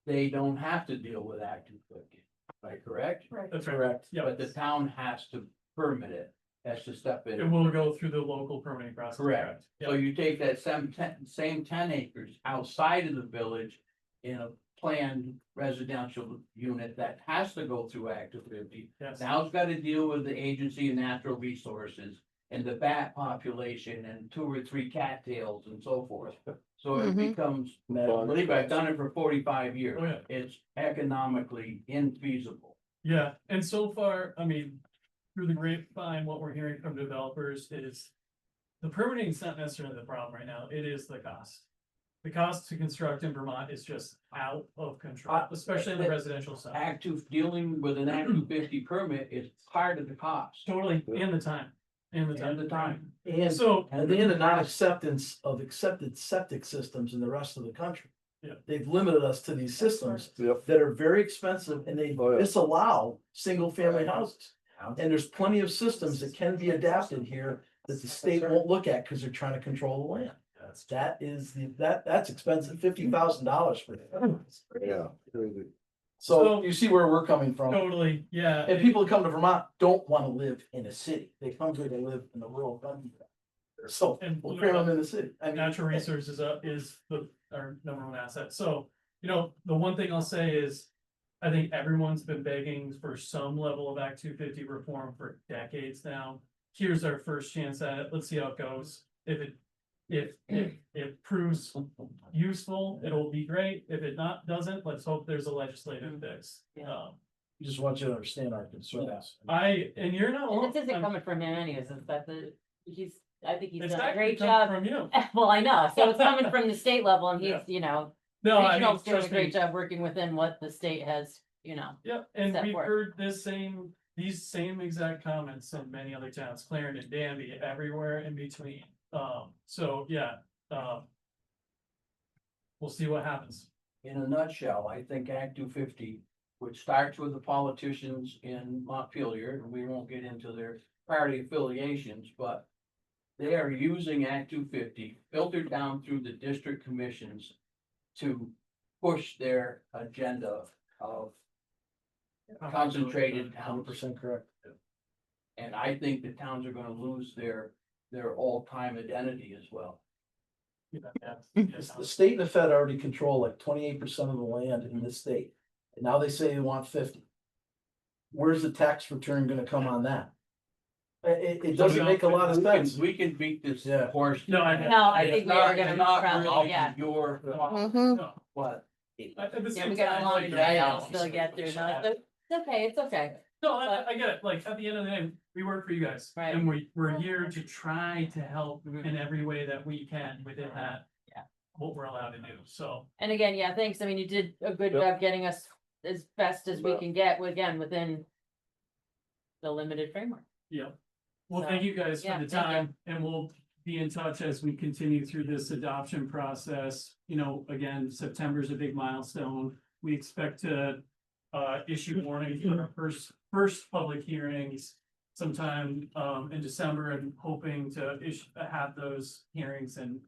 they don't have to deal with Act 250, right, correct? Right. That's right. Correct. Yeah, But the town has to permit it, has to step in. it will go through the local permitting process. Correct. So Yeah, you take that same 10 acres outside of the village in a planned residential unit that has to go through Act 250. yes. Now it's gotta deal with the Agency of Natural Resources and the bat population and 2 or 3 cattails and so forth. So it Mhm. becomes, Mad. believe me, I've done it for 45 years. Oh, yeah. It's economically infeasible. Yeah, and so far, I mean, through the grapevine, what we're hearing from developers is the permitting is not necessarily the problem right now, it is the cost. The cost to construct in Vermont is just out of control, especially on the residential side. Act 2, dealing with an Act 250 permit is part of the cost. Totally, and the time, and the time. And the time. And, So, and the non-acceptance of accepted septic systems in the rest of the country. Yeah. They've limited us to these systems Yep. that are very expensive and they Oh, yeah. disallow single-family houses. And there's plenty of systems that can be adapted here that the state won't look at because they're trying to control the land. That's expensive, $50,000 for it. Yeah. Crazy. So you see where we're coming from. totally, yeah. And people that come to Vermont don't wanna live in a city. They come here to live in the rural country. So And we'll cram them in the city. I mean, Natural resources is our number 1 asset. So, the one thing I'll say is, I think everyone's been begging for some level of Act 250 reform for decades now. Here's our first chance at it. Let's see how it goes. If it proves useful, it'll be great. If it doesn't, let's hope there's a legislative fix. Yeah. Just want you to understand our concerns. And you're not And alone. this isn't coming from him anyways, is that I think he's It's done a actually great come job. from you. Well, I know, so it's coming from the state level and he's, Yeah. No, I mean, regional's doing a trust me. great job working within what the state has, Yep, and set we've forth. heard these same exact comments in many other towns, Clarendon, Danby, everywhere in between. So yeah, we'll see what happens. In a nutshell, I think Act 250, which starts with the politicians in Montpelier, and we won't get into their party affiliations, but they are using Act 250 filtered down through the district commissions to push their agenda of concentrated towns. 100% correct. And I think the towns are gonna lose their all-time identity as well. Yes. The state and the Fed already control like 28% of the land in this state. And now they say they want 50. Where's the tax return gonna come on that? It doesn't make a lot of sense. We can beat this Yeah. horse. No, I- No, I It's think we not- are gonna it's not probably, really yeah. Your, Mhm. No, what? at the Yeah, same we got a time, long like, day to still get through, no, it's okay, it's okay. No, I get it, like, at the end of the day, we work for you guys, Right. and we're here to try to help Mhm. in every way that we can within that. Yeah. What we're allowed to do, so. And again, yeah, thanks, I mean, you did a good Yep. job getting us as best as we Yeah. can get, again, within the limited framework. Yeah. Well, So, thank you guys yeah, for the thank you. time, and we'll be in touch as we continue through this adoption process. Again, September is a big milestone. We expect to issue warning for our first public hearings sometime in December, and hoping to have those hearings in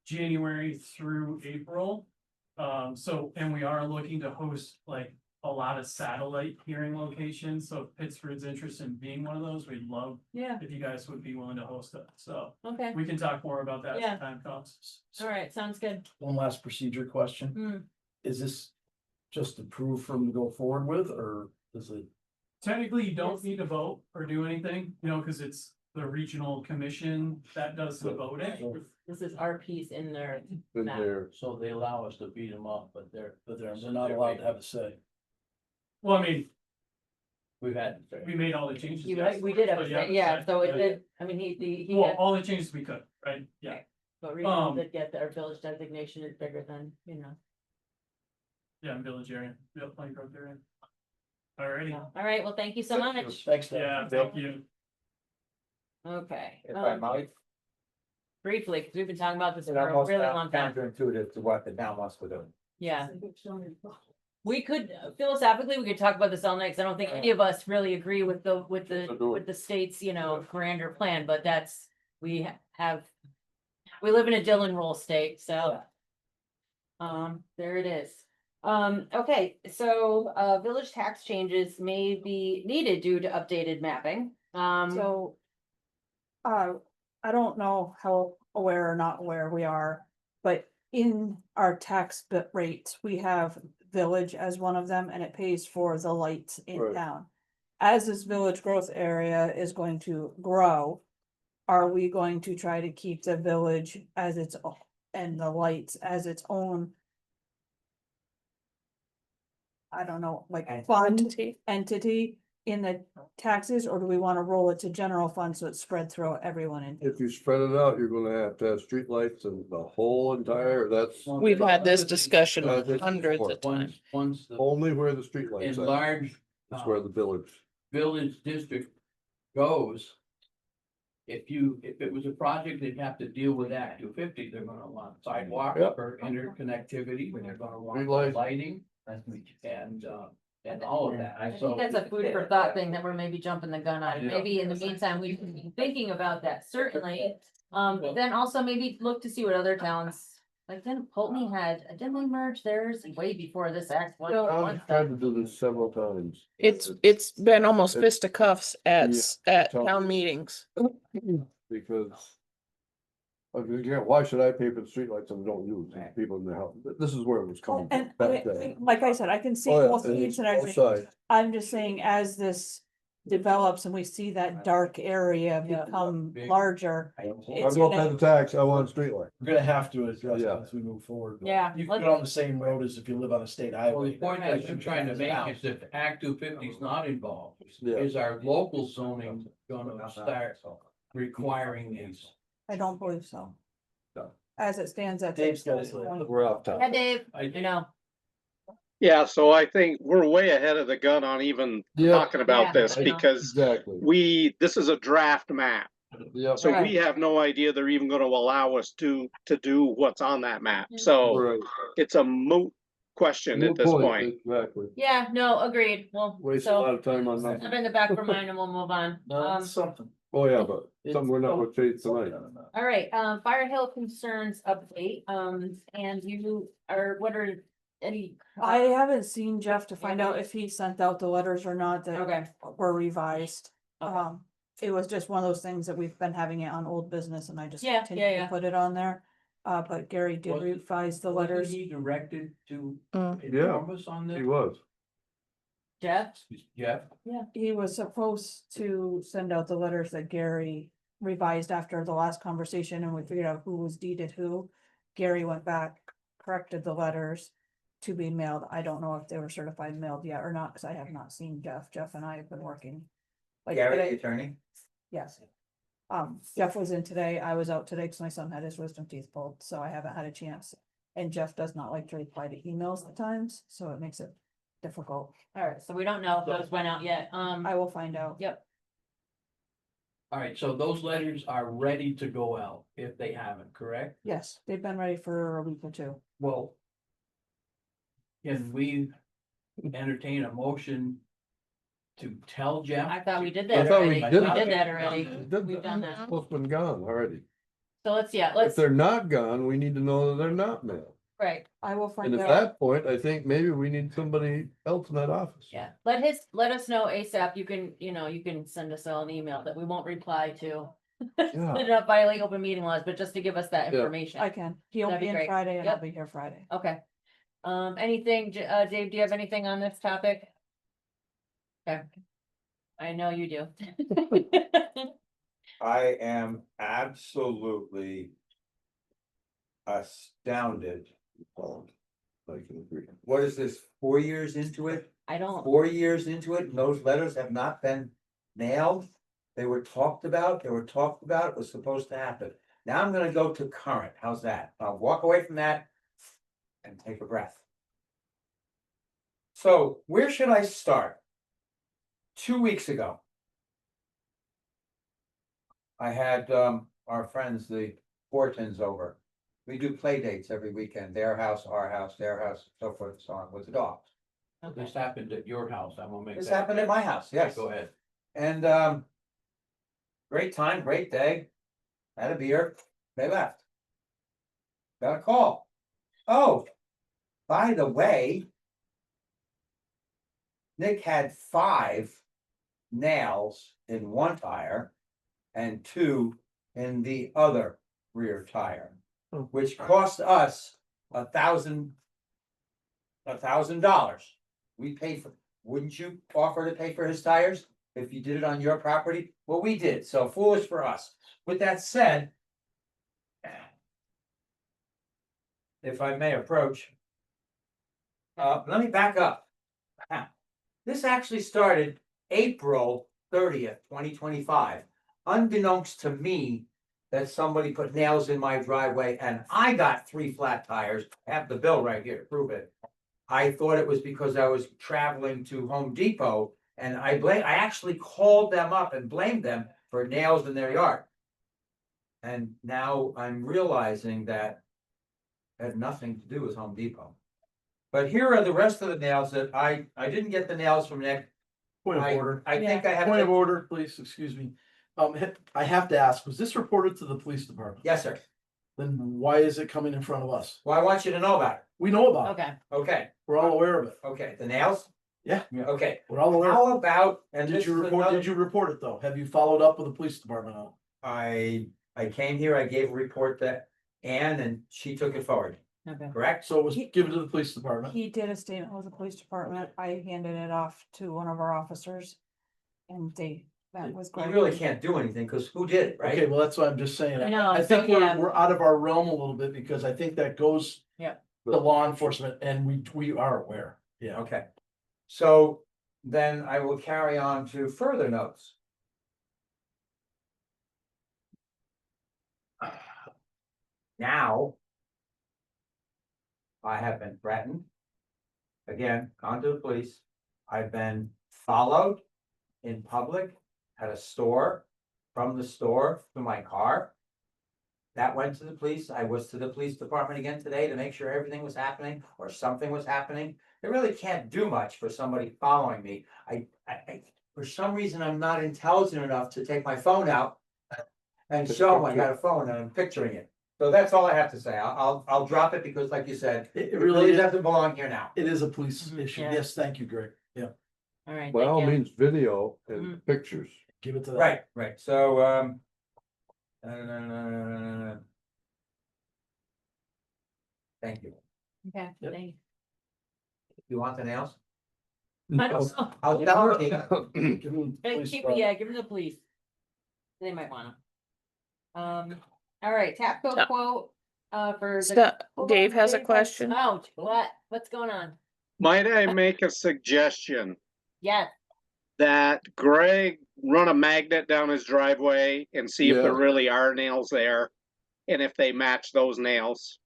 January through April. And we are looking to host like a lot of satellite hearing locations, so if Pittsford's interested in being one of those, we'd love Yeah, if you guys would be willing to host it, so okay, we can talk more about that as Yeah. the time comes. all right, sounds good. One last procedure question. Hmm. Is this just approved for them to go forward with, or is it? Technically, you don't Yes. need to vote or do anything, because it's the regional commission that does the voting. This is our piece in there. Been Map. there. So they allow us to beat them up, but they're. But they're not allowed to have a say. Well, I mean, We've had. We made all the changes. You, yes. we did But everything, yeah, so it yeah. did, I mean, he Well, had, all the changes we could, right? Yeah. Right. but regional um, did get that our village designation is bigger than, you know. Yeah, village area, yep, Pine Grove area. Alrighty, All right, well, thank you so much. Thanks, Dan. yeah, thank you. Okay, If I might, briefly, because we've been talking about this it for a almost really long time, counterintuitive to what the town wants to do. yeah. We could, philosophically, we could talk about this all night, 'cause I don't think any of us really agree with the state's, you know, grander plan, but that's, we live in a Dillon rule state, so. There it is. Okay, so, village tax changes may be needed due to updated mapping. So. I don't know how aware or not aware we are, but in our tax bit rates, we have village as one of them, and it pays for the lights in Right. town. As this village growth area is going to grow, are we going to try to keep the village as its and the lights as its own? I don't know, like fund entity in the taxes, or do we wanna roll it to general fund so it's spread through everyone in? If you spread it out, you're gonna have to have streetlights and the whole entire, that's We've had this discussion I think hundreds before. of times. Once the only where the streetlights are. enlarged That's where the village. village district goes. If it was a project, they'd have to deal with Act 250, they're gonna want sidewalk Yep. or interconnectivity, they're gonna want Streetlights. lighting. And all of that, I think so. that's a food for thought thing that we're maybe jumping the gun on. Yeah. Maybe in the meantime, we can be thinking about that, certainly. But then also maybe look to see what other towns, like then Pulteney didn't they merge theirs way before this act? I've tried to do this several times. It's been almost It's- fisticuffs at, at tough. town meetings. Because. Again, why should I pay for the streetlights and don't use it? People in the house, this is where it was coming And from back then. like I said, I can see Oh, yeah, both and needs it's and both everything. sides. I'm just saying, as this develops and we see that dark area Yeah. become Big. larger. If I It's go gonna- pay the tax, I want a streetlight. We're gonna have to address it Yeah. as we move forward. Yeah, You can let's- get on the same road as if you live on a state Well, highway. the point that I'm trying to make is if Act 250 is not involved, Yeah. is our local zoning gonna start requiring these? I don't believe so. No. As it stands at. Dave's got his this hand point. We're off yeah, topic. Dave, I you know, Yeah, so I think we're way ahead of the gun on even Yeah. talking Yeah, about this I know. because Exactly. this is a draft map. Yep. So Right. we have no idea they're even gonna allow us to do what's on that map. So Right. it's a moot question at Good this point. Exactly. yeah, no, agreed. Well, Waste a lot so of time on have nothing. in the back of our mind and we'll move on. No, it's something. Oh, yeah, but something we're not gonna change tonight. All right, Fire Hill concerns update, and what are any? I haven't seen Jeff to find out if he sent out the letters or not that Okay, were revised. Okay. It was just one of those things that we've been having it on old business and I just Yeah, continued yeah. to put it on there. But Gary did Wasn't- revise the Wasn't letters. he directed to Mm. inform us on He this? was. Jeff? Jeff? He was supposed to send out the letters that Gary revised after the last conversation and we figured out who was deeded who. Gary went back, corrected the letters to be mailed. I don't know if they were certified mailed yet or not, because I have not seen Jeff. Jeff and I have been working. Like today, attorney? yes. Jeff was in today. I was out today because my son had his wisdom teeth pulled, so I haven't had a chance. And Jeff does not like to reply to emails at times, so it makes it difficult. All right, so we don't know if those went out yet. I will find out. Yep. All right, so those letters are ready to go out if they haven't, correct? Yes, they've been ready for a week or two. Well. Can we entertain a motion to tell Jeff? I thought we did I that thought already. we We did. did that already. Did We've done that. Most been gone already. So let's, If let's, they're not gone, we need to know that they're not mailed. right, I will And find at out. that point, I think maybe we need somebody else in that office. yeah. Let us know ASAP. You can send us all an email that we won't reply to. Yeah. Did not violate open meeting laws, but just to give us that Yeah. information. I can. He'll That'd be be in great. Friday and I'll Yep. be here Friday. Okay. Anything, Dave, do you have anything on this topic? Okay. I know you do. I am absolutely astounded. I can agree. What is this, 4 years into it? I don't, 4 years into it, and those letters have not been nailed. They were talked about, it was supposed to happen. Now I'm gonna go to current, how's that? I'll walk away from that and take a breath. So where should I start? 2 weeks ago, I had our friends, the Fortons, over. We do play dates every weekend, their house, our house, their house, so forth and so on, with the dogs. okay, This happened at your house, I won't make that. This happened at my house, yes. Go ahead. And great time, great day. Had a beer, they left. Got a call. Oh, by the way, Nick had 5 nails in one tire and 2 in the other rear tire, which cost us $1,000. We paid for, wouldn't you offer to pay for his tires if you did it on your property? Well, we did, so foolish for us. With that said, if I may approach, let me back up. This actually started April 30th, 2025, unbeknownst to me that somebody put nails in my driveway and I got 3 flat tires. I have the bill right here to prove it. I thought it was because I was traveling to Home Depot, and I actually called them up and blamed them for nails in their yard. And now I'm realizing that it had nothing to do with Home Depot. But here are the rest of the nails that I didn't get the nails from Nick. Point of I- order. I think I have. Point to- of order, please, excuse me. I have to ask, was this reported to the police department? Yes, sir. Then why is it coming in front of us? Well, I want you to know about it. We know about it. okay. Okay, We're all aware of it. okay, the nails? Yeah. Okay, We're all aware. how about, and Did this you is report, another- did you report it though? Have you followed up with the police department on it? I came here, I gave a report to Ann and she took it forward, Okay. correct? So it was given to the police department? He did a statement with the police department. I handed it off to one of our officers. And that was You great. really can't do anything, because who did it, Okay, right? well, that's what I'm just saying. I know, I so, think yeah. we're out of our realm a little bit because I think that goes. Yeah. To law enforcement and we are aware. Yeah. Okay, so then I will carry on to further notes. Now, I have been threatened. Again, gone to the police. I've been followed in public at a store, from the store to my car. That went to the police. I was to the police department again today to make sure everything was happening or something was happening. They really can't do much for somebody following me. I for some reason, I'm not intelligent enough to take my phone out and show them I got a phone and I'm picturing it. So that's all I have to say. I'll drop it because like you said, It it really really is, doesn't belong here now. it is a police Mhm, issue. yeah. Yes, thank you, Greg. Yeah, All right, By all thank you. means, video and pictures. give it to them. Right, so, thank you. Okay, Yep. thank- You want the nails? I don't know. I'll tell her. Give them the Hey, police keep, department. yeah, give them to the police. They might wanna. All right, TAPCO quote, for the. Stop. Hold on, Dave has a Dave question. Oh, what's going on? Might I make a suggestion Yes, that Greg run a magnet down his driveway and see if there Yeah. really are nails there? And if they match those nails?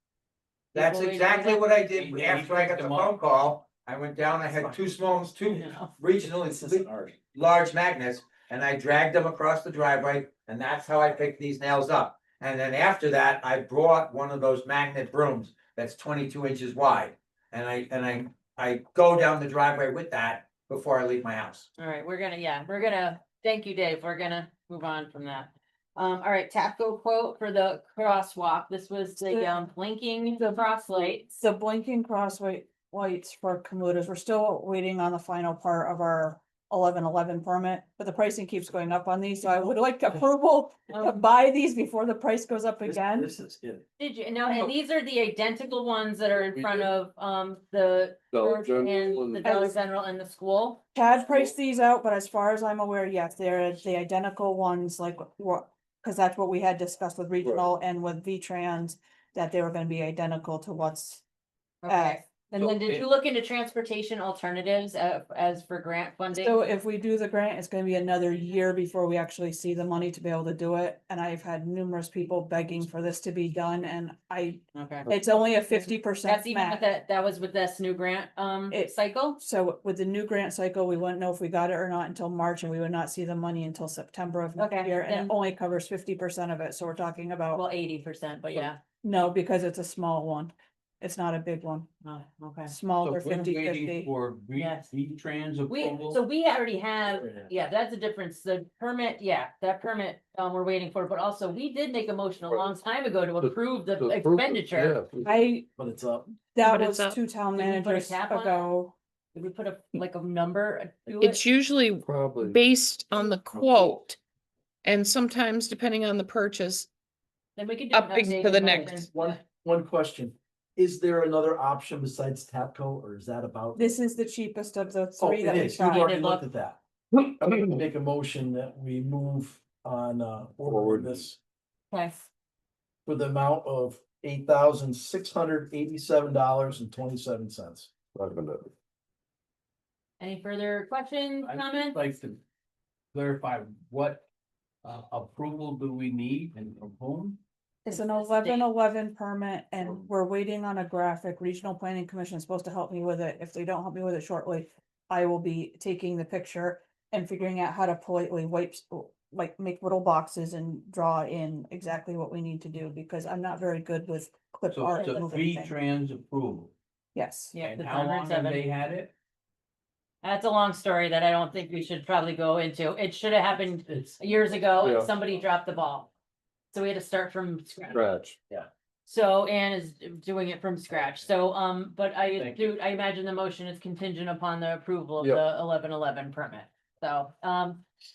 That's People exactly leave what I did He after I got picked the them up. phone call. I went down, I had two Yeah. regionally large magnets, and I dragged them across the driveway, and that's how I picked these nails up. And then after that, I brought one of those magnet brooms that's 22 inches wide. And I go down the driveway with that before I leave my house. all right, we're gonna, thank you, Dave, we're gonna move on from that. All right, TAPCO quote for the crosswalk, this was the blinking cross lights. The blinking lights for commuters, we're still waiting on the final part of our 1111 permit, but the pricing keeps going up on these, so I would like approval to buy these before the price goes up again. This is it. Did you, no, and these are the identical ones that are in front of, the Dollar church General and the and- Dollar General and the school. Chad priced these out, but as far as I'm aware, yes, they're the identical ones, like what, because that's what we had discussed with regional and with V-Trans, that they were gonna be identical to what's Okay, And So then did it- you look into transportation alternatives as for grant funding? So if we do the grant, it's gonna be another year before we actually see the money to be able to do it. And I've had numerous people begging for this to be done and Okay. it's only a 50% That's even with match. that was with this new grant, It- cycle? So with the new grant cycle, we wouldn't know if we got it or not until March and we would not see the money until September of next Okay, year. And then- it only covers 50% of it. So we're talking about, Well, 80%, but yeah. no, because it's a small one. It's not a big one. Oh, okay. Small So or we're 50/50. waiting for Yes. V-Trans We, approval. so we already have, yeah, that's a difference. The permit, yeah, that permit, we're waiting for, but also we did make a motion a long time ago to approve the expenditure. I, But it's up. that But it's was up. 2 town Did we put a managers cap on it? ago. Did we put like a number to It's it? usually Probably. based on the quote. And sometimes depending on the purchase, Then we could do an upping to updated the motion. next. One question. Is there another option besides Tapco or is that about? This is the cheapest of the Oh, 3 it that we is. You've tried. already Did looked look. at that. I'm gonna make a motion that we move on, Forward. forward this Okay, for the amount of $8,687.27. any further questions, I'd comments? like to clarify what approval do we need and from whom? It's an It's the state. 11/11 permit and we're waiting on a graphic. Regional Planning Commission is supposed to help me with it. If they don't help me with it shortly, I will be taking the picture and figuring out how to politely like make little boxes and draw in exactly what we need to do because I'm not very good with clip So art. it's and a moving things. V-Trans approval. Yes. Yeah, And it's how long have 107. they had it? That's a long story that I don't think we should probably go into. It should have happened It's, years ago Yeah. and somebody dropped the ball. So we had to start from scratch. Scratch. So Anne is doing it from scratch. So, but Thank you. I imagine the motion is contingent upon the approval of Yep. the 11/11 permit. So,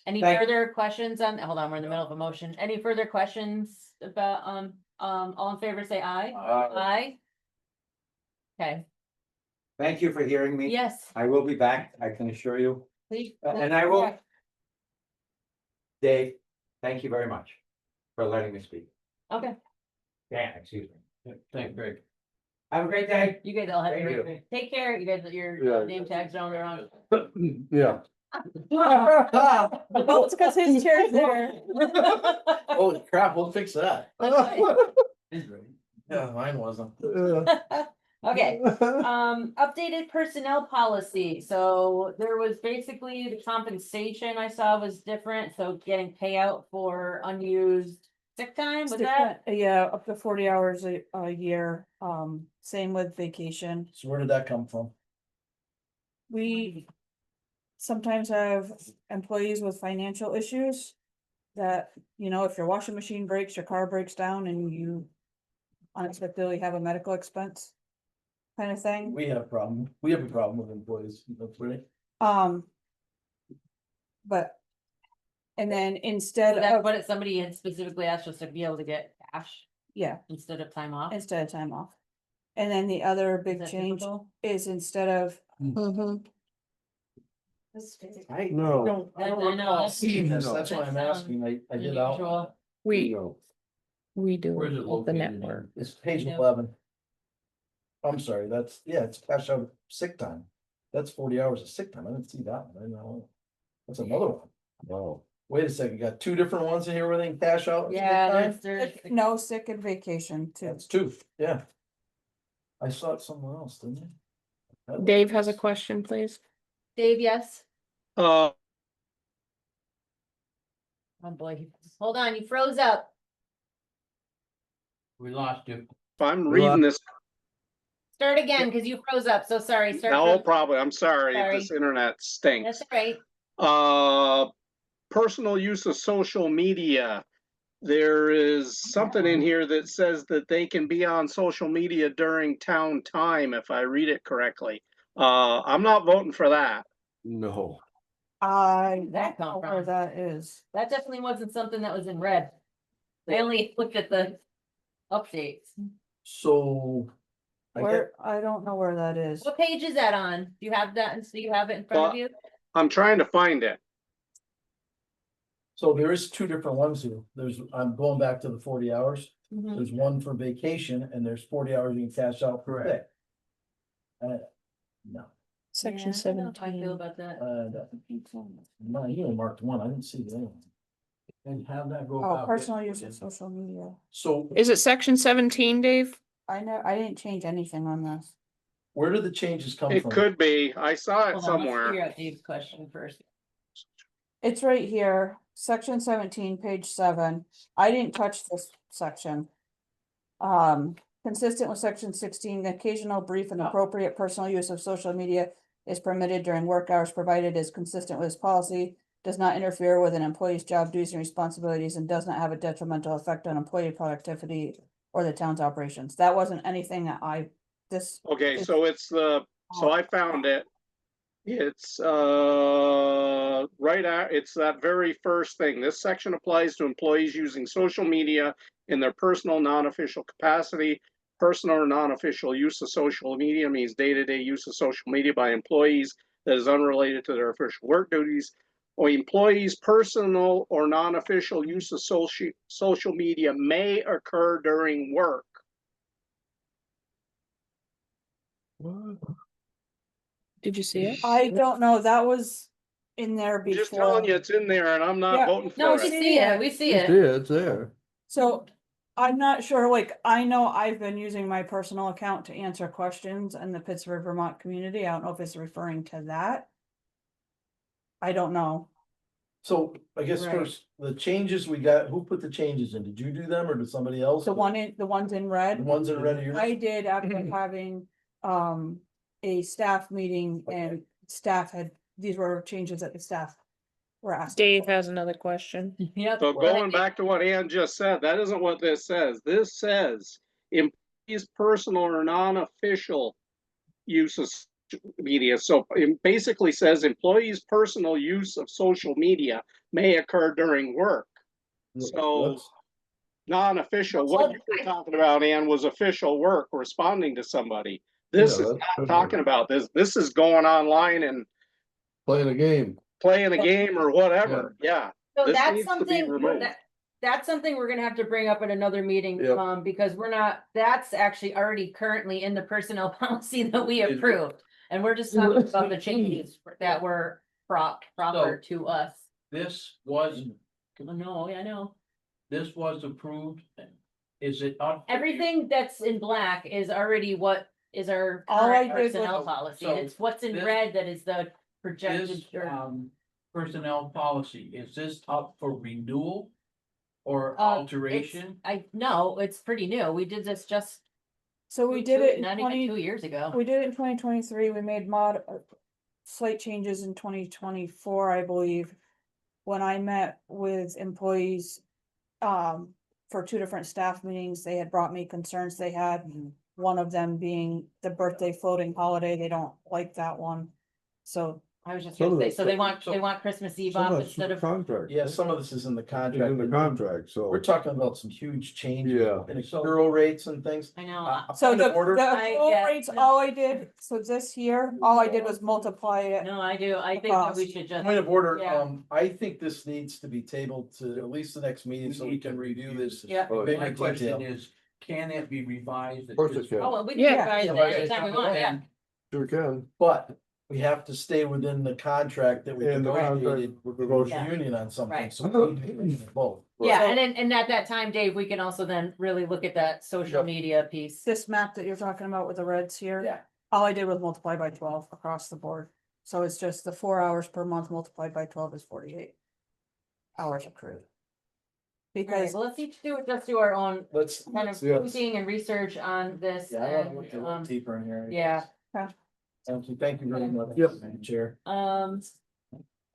any Thank- further questions on, hold on, we're in the middle of a motion. Any further questions about, all in favor, say aye. Aye. Okay, Thank you for hearing me. yes, I will be back, I can assure you. please. And I will. Dave, thank you very much for letting me speak. Okay, Dan, excuse me. thank Greg. Have a great day. you guys all have, Thank a you. great- take care, you guys, your Yeah. name tags are on their own. Yeah. Oh, it's because his chair's there. Holy crap, we'll fix that. He's ready. Yeah, mine wasn't. Okay, updated personnel policy, so there was basically the compensation I saw was different, so getting payout for unused sick time, was that? Yeah, up to 40 hours a year. Same with vacation. So where did that come from? We sometimes have employees with financial issues that, if your washing machine breaks, your car breaks down and you unexpectedly have a medical expense kind of thing. We have a problem. We have a problem with employees. That's right. But, and then instead That's of, what somebody had specifically asked us to be able to get cash yeah, instead of time off. instead of time off. And then the other Is big that change typical? is instead of, Mhm. I No. don't, I I don't know, recall that's- seeing this. No. That's why I'm That's, asking. I did out. Unusual. we, No. we do Where's it it with the located in? network. It's page Yeah. 11. I'm sorry, it's cash out sick time. That's 40 hours of sick time. I didn't see that one. I didn't know. That's another one. Wow. Wait a second, you got 2 different ones in here where they can cash out? sick Yeah, time? there's, no sick and vacation too. That's 2, yeah. I saw it somewhere else, didn't I? Dave has a question, please. Dave, yes? Uh, Oh boy, hold on, you froze up. We lost you. if I'm reading this, Start again, cause you froze up, so sorry, start. no from- problem, I'm sorry, Sorry. this internet stinks. That's all right. Personal use of social media. There is something in here that says that they can be on social media during town time, if I read it correctly. I'm not voting for that. No. I That don't know come where from? that is. That definitely wasn't something that was in red. I only looked at the updates. So. I don't know where that is. What page is that on? Do you have that, do you have it in front of you? I'm trying to find it. So there is 2 different ones here. I'm going back to the 40 hours. Mhm. There's one for vacation and there's 40 hours you can cash out per day. No, Section Yeah, I don't know how I feel 17. about that. no, you only marked one, I didn't see the other one. And have that go Oh, out. personal use of social media. So Is it section 17, Dave? I didn't change anything on this. where do the changes come It from? could be. I saw it Hold on, let's somewhere. figure out Dave's question first. It's right here, section 17, page 7. I didn't touch this section. Consistent with section 16, the occasional brief and appropriate personal use of social media is permitted during work hours, provided is consistent with this policy, does not interfere with an employee's job duties and responsibilities, and does not have a detrimental effect on employee productivity or the town's operations. That wasn't anything that Okay, it's- so so I found it. It's, it's that very first thing. This section applies to employees using social media in their personal, non-official capacity. Personal or non-official use of social media means day-to-day use of social media by employees that is unrelated to their official work duties. Or employees' personal or non-official use of social media may occur during work. Did you see it? I don't know, that was in there I'm before. just telling you, it's in there and I'm not Yeah. voting No, for we it. see it, we see It's it. there, it's there. So I'm not sure, like, I know I've been using my personal account to answer questions in the Pittsburgh, Vermont community. I don't know if it's referring to that. I don't know. So I guess Right. first, the changes we got, who put the changes in? Did you do them or did somebody else? The ones in The red, ones in red are yours? I did after having, a staff meeting and these were changes that the staff were asking. Dave for. has another question. Yep. So well, going back to what Ann just said, that isn't what this says. This says employees' personal or non-official use of media. So it basically says employees' personal use of social media may occur during work. So That's- non-official, what you were talking about, Ann, was official work, responding to somebody. This Yeah, is that's not talking about this. This is going online and Playing a game. playing a game or whatever. Yeah. So This that's needs to be something, removed. that's something we're gonna have to bring up at another meeting, Yep. because that's actually already currently in the personnel policy that we approved. And we're just talking about the changes that were proper to us. This was, No, I know. this was approved. Is it up? for you? Everything that's in black is already what is our All I current did was- personnel policy. So It's what's in this- red that is the projected. This, or- personnel policy, is this up for renewal? Or Uh, alteration? No, it's pretty new. We did this just. So we did it in Not even 2 20, years ago. we did it in 2023. We made slight changes in 2024, I believe. When I met with employees, for 2 different staff meetings, they had brought me concerns they had. One of them being the birthday floating holiday. They don't like that one. So I was just Some gonna of say, that so they stuff- want Christmas Eve Some off of that's instead of. contract. Yeah, some of this is in the It's contract. in the contract, so. We're talking about some huge changes Yeah. in accrual rates and things. I know. A So point the of order, accrual yeah, rates, no. all I did, so this here, all I did was multiply it. No, I do. I think that we should just. point of order, Yeah. I think this needs to be tabled to at least the next meeting so we can review this. Yeah. in bigger My question detail. is, can it be revised? Of course it can. Oh, well, we Yeah. can revise it Yeah. anytime we want, yeah. Sure can. But we have to stay within the contract that we And the negotiated contract with with the the Yeah. union on something, Right. so we need to do both. Yeah, So- and then, and at that time, Dave, we can also then really look at that social Yep. media piece. This map that you're talking about with the reds here. Yeah. All I did was multiply by 12 across the board. So it's just the 4 hours per month multiplied by 12 is 48 hours accrued. Alright, Because well, let's each just do our own Let's, kind of Yes. tweaking and research on this yeah, I want to and, look a little deeper in here. yeah. Thank you very much. Yep. Madam Chair. All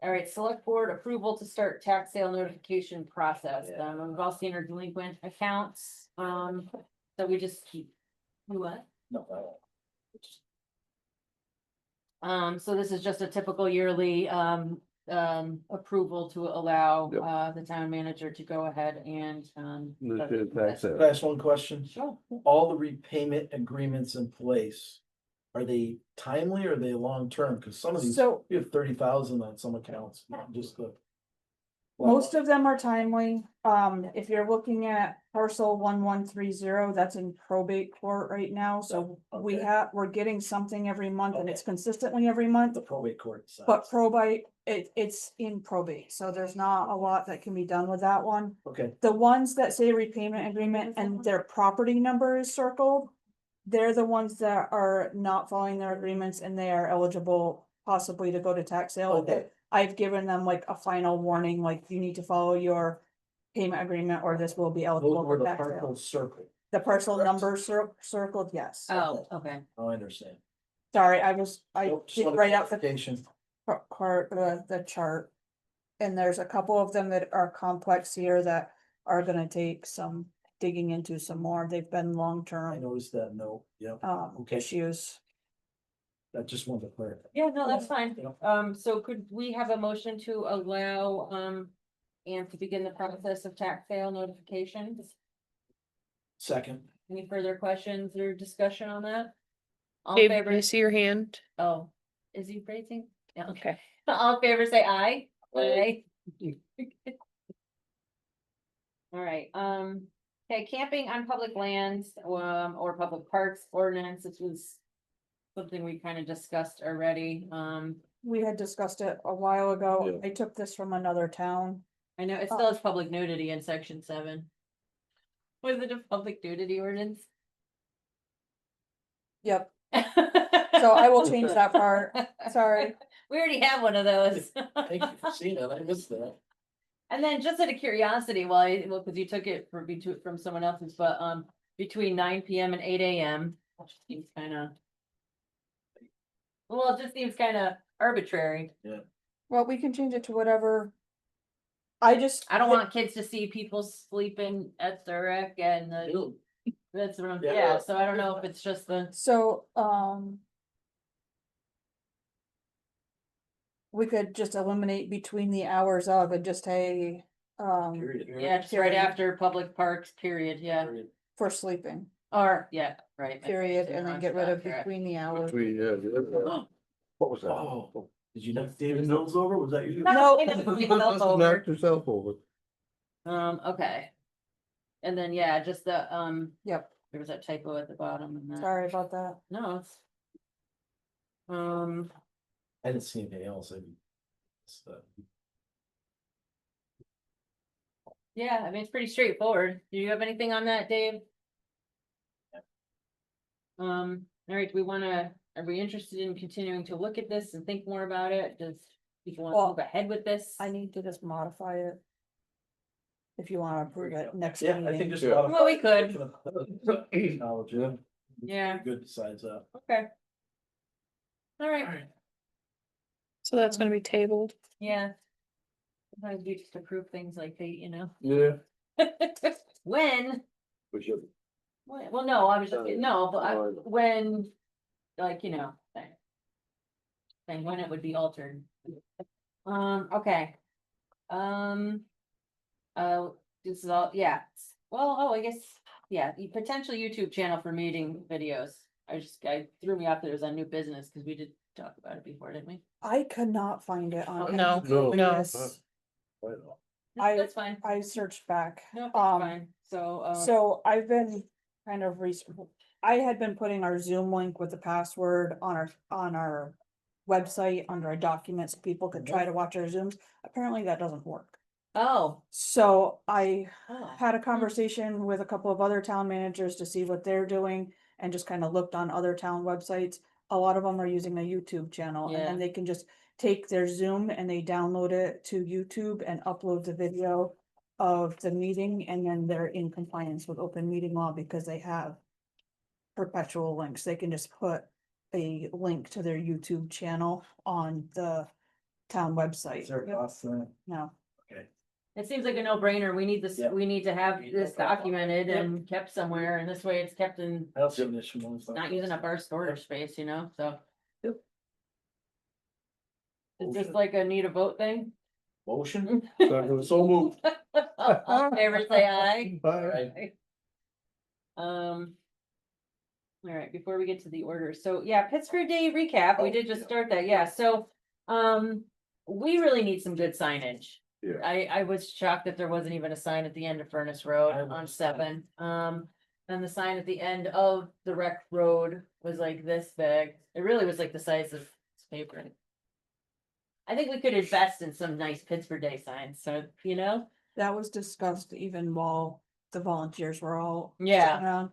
right, select board approval to start tax sale notification process. We've all seen our delinquent accounts, so we just keep. What? No, So this is just a typical yearly, approval to allow, Yep. the town manager to go ahead and, Initiate tax Can sale. I ask one question? Sure. All the repayment agreements in place, are they timely or are they long-term? Cause some of these, so we have 30,000 on some accounts, not just the. Most of them are timely. If you're looking at parcel 1130, that's in probate court right now, so Okay. we're getting something every month and it's consistently every month. The probate court. side. But probate, it's in probate, so there's not a lot that can be done with that one. Okay, The ones that say repayment agreement and their property number is circled. They're the ones that are not following their agreements and they are eligible possibly to go to tax sale. okay, I've given them like a final warning, like you need to follow your payment agreement or this will be those eligible were for the tax sale. parcel circle. The parcel Correct. number circled, yes. Oh, okay. Oh, I understand. Sorry, I Nope, just did wanted write out the clarification. part, the chart. And there's a couple of them that are complex here that are gonna take some digging into some more. They've been I long-term, noticed that note, yeah, okay. issues. I just wanted to clarify. Yeah, no, that's fine. Yeah. So could we have a motion to allow, and to begin the process of tax sale notifications? Second, Any further questions or discussion on that? All in Dave, favor? I see your hand. Oh, is he raising? Yeah, okay. Okay. All in favor, say aye. Aye. All right, okay, camping on public lands, or public parks ordinance, this was something we kind of discussed already, We had discussed it a while ago. Yeah. I took this from another town. I know it still has public nudity in section 7. Was it a public nudity ordinance? Yep, so I will change that part. Sorry. We already have one of those. thank you for seeing that, I missed that. And then just out of curiosity, well, cause you took it from someone else's, but, between 9 PM and 8 AM, which seems kinda. Well, it just seems kinda arbitrary. Well, we can change it to whatever. I don't want kids to see people sleeping at the rec and that's what I'm, Yeah. yeah, so I don't know if it's just the. So, we could just eliminate between the hours of and just say, Period. Yeah, just right Period. after public parks, period, yeah, Period. for sleeping, or, yeah, right. period, and then get rid of between the hours. Between, yeah. What was that? Oh, did you knock David Mills over? Was that you? No. I didn't put myself over. Knocked yourself over. Okay. And then, yeah, just the, Yep, there was that typo at the bottom and that, sorry about that. no, it's. I didn't see anything else, I mean. it's, Yeah, I mean, it's pretty straightforward. Do you have anything on that, Dave? All right, are we interested in continuing to look at this and think more about it? Does people want to Well, move ahead with this? I need to just modify it. If you wanna approve it next Yeah, I think meeting. just. Yeah. Well, we could. Acknowledge it. Yeah. Good besides that. Okay. All right, So that's gonna be tabled. yeah. Sometimes we just approve things like they, Yeah. When, We should. well, no, I was just, no, but no, I know. when, like, saying when it would be altered. Okay. This is all, yeah, well, I guess, yeah, the potential YouTube channel for meeting videos. I threw me off there as a new business, cause we did talk about it before, didn't we? I could not find it on. No, No. no. Yes, I know. No, I- That's fine, I searched back. no, that's Um, fine, so, So I've been kind of I had been putting our Zoom link with the password on our website under a document so people could try to watch our Zooms. Apparently that doesn't work. oh. So I Oh. had a conversation with a couple of other town managers to see what they're doing and just kind of looked on other town websites. A lot of them are using a YouTube channel and Yeah. then they can just take their Zoom and they download it to YouTube and upload the video of the meeting, and then they're in compliance with open meeting law because they have perpetual links. They can just put a link to their YouTube channel on the town website. Is there a cost for that? No, It seems like a no-brainer. We need this, Yep. we need to have Need this that back. documented Yep. and kept somewhere, and this way it's kept in, I don't see an issue with that. not using up our storage space, so. Is this like a need a vote thing? Motion? So moved. All in favor, say aye. Bye. All right, before we get to the order, so yeah, Pittsburgh Day recap, we did just start that, yeah, so, we really need some good signage. Yeah. I was shocked that there wasn't even a sign at the end of Furnace Road I on was- 7. And the sign at the end of the rec road was like this big. It really was like the size of paper. I think we could invest in some nice Pittsburgh Day signs, so, you know? That was discussed even while the volunteers were all. Yeah. sitting around.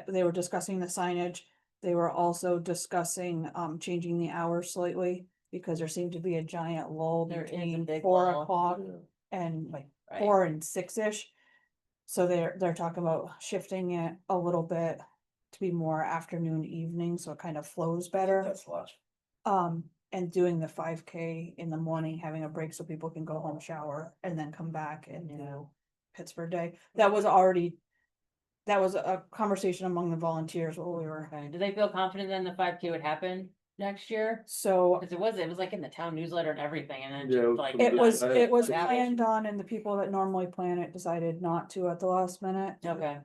They were discussing the signage. They were also discussing, changing the hours slightly. Because there seemed to be a giant lull There is a between big 4 o'clock Yeah. and like Right. 4 and 6-ish. So they're talking about shifting it a little bit to be more afternoon, evening, so it kind of flows better. That's logical. And doing the 5K in the morning, having a break so people can go home, shower, and then come back and do Pittsburgh Day. That was a conversation among the volunteers while we were, Okay, do they feel confident then the 5K would happen next year? so Cause it was like in the town newsletter and everything, and then Yeah, just like. it was Yeah. planned on, and the people that normally plan it decided not to at the last minute. Okay,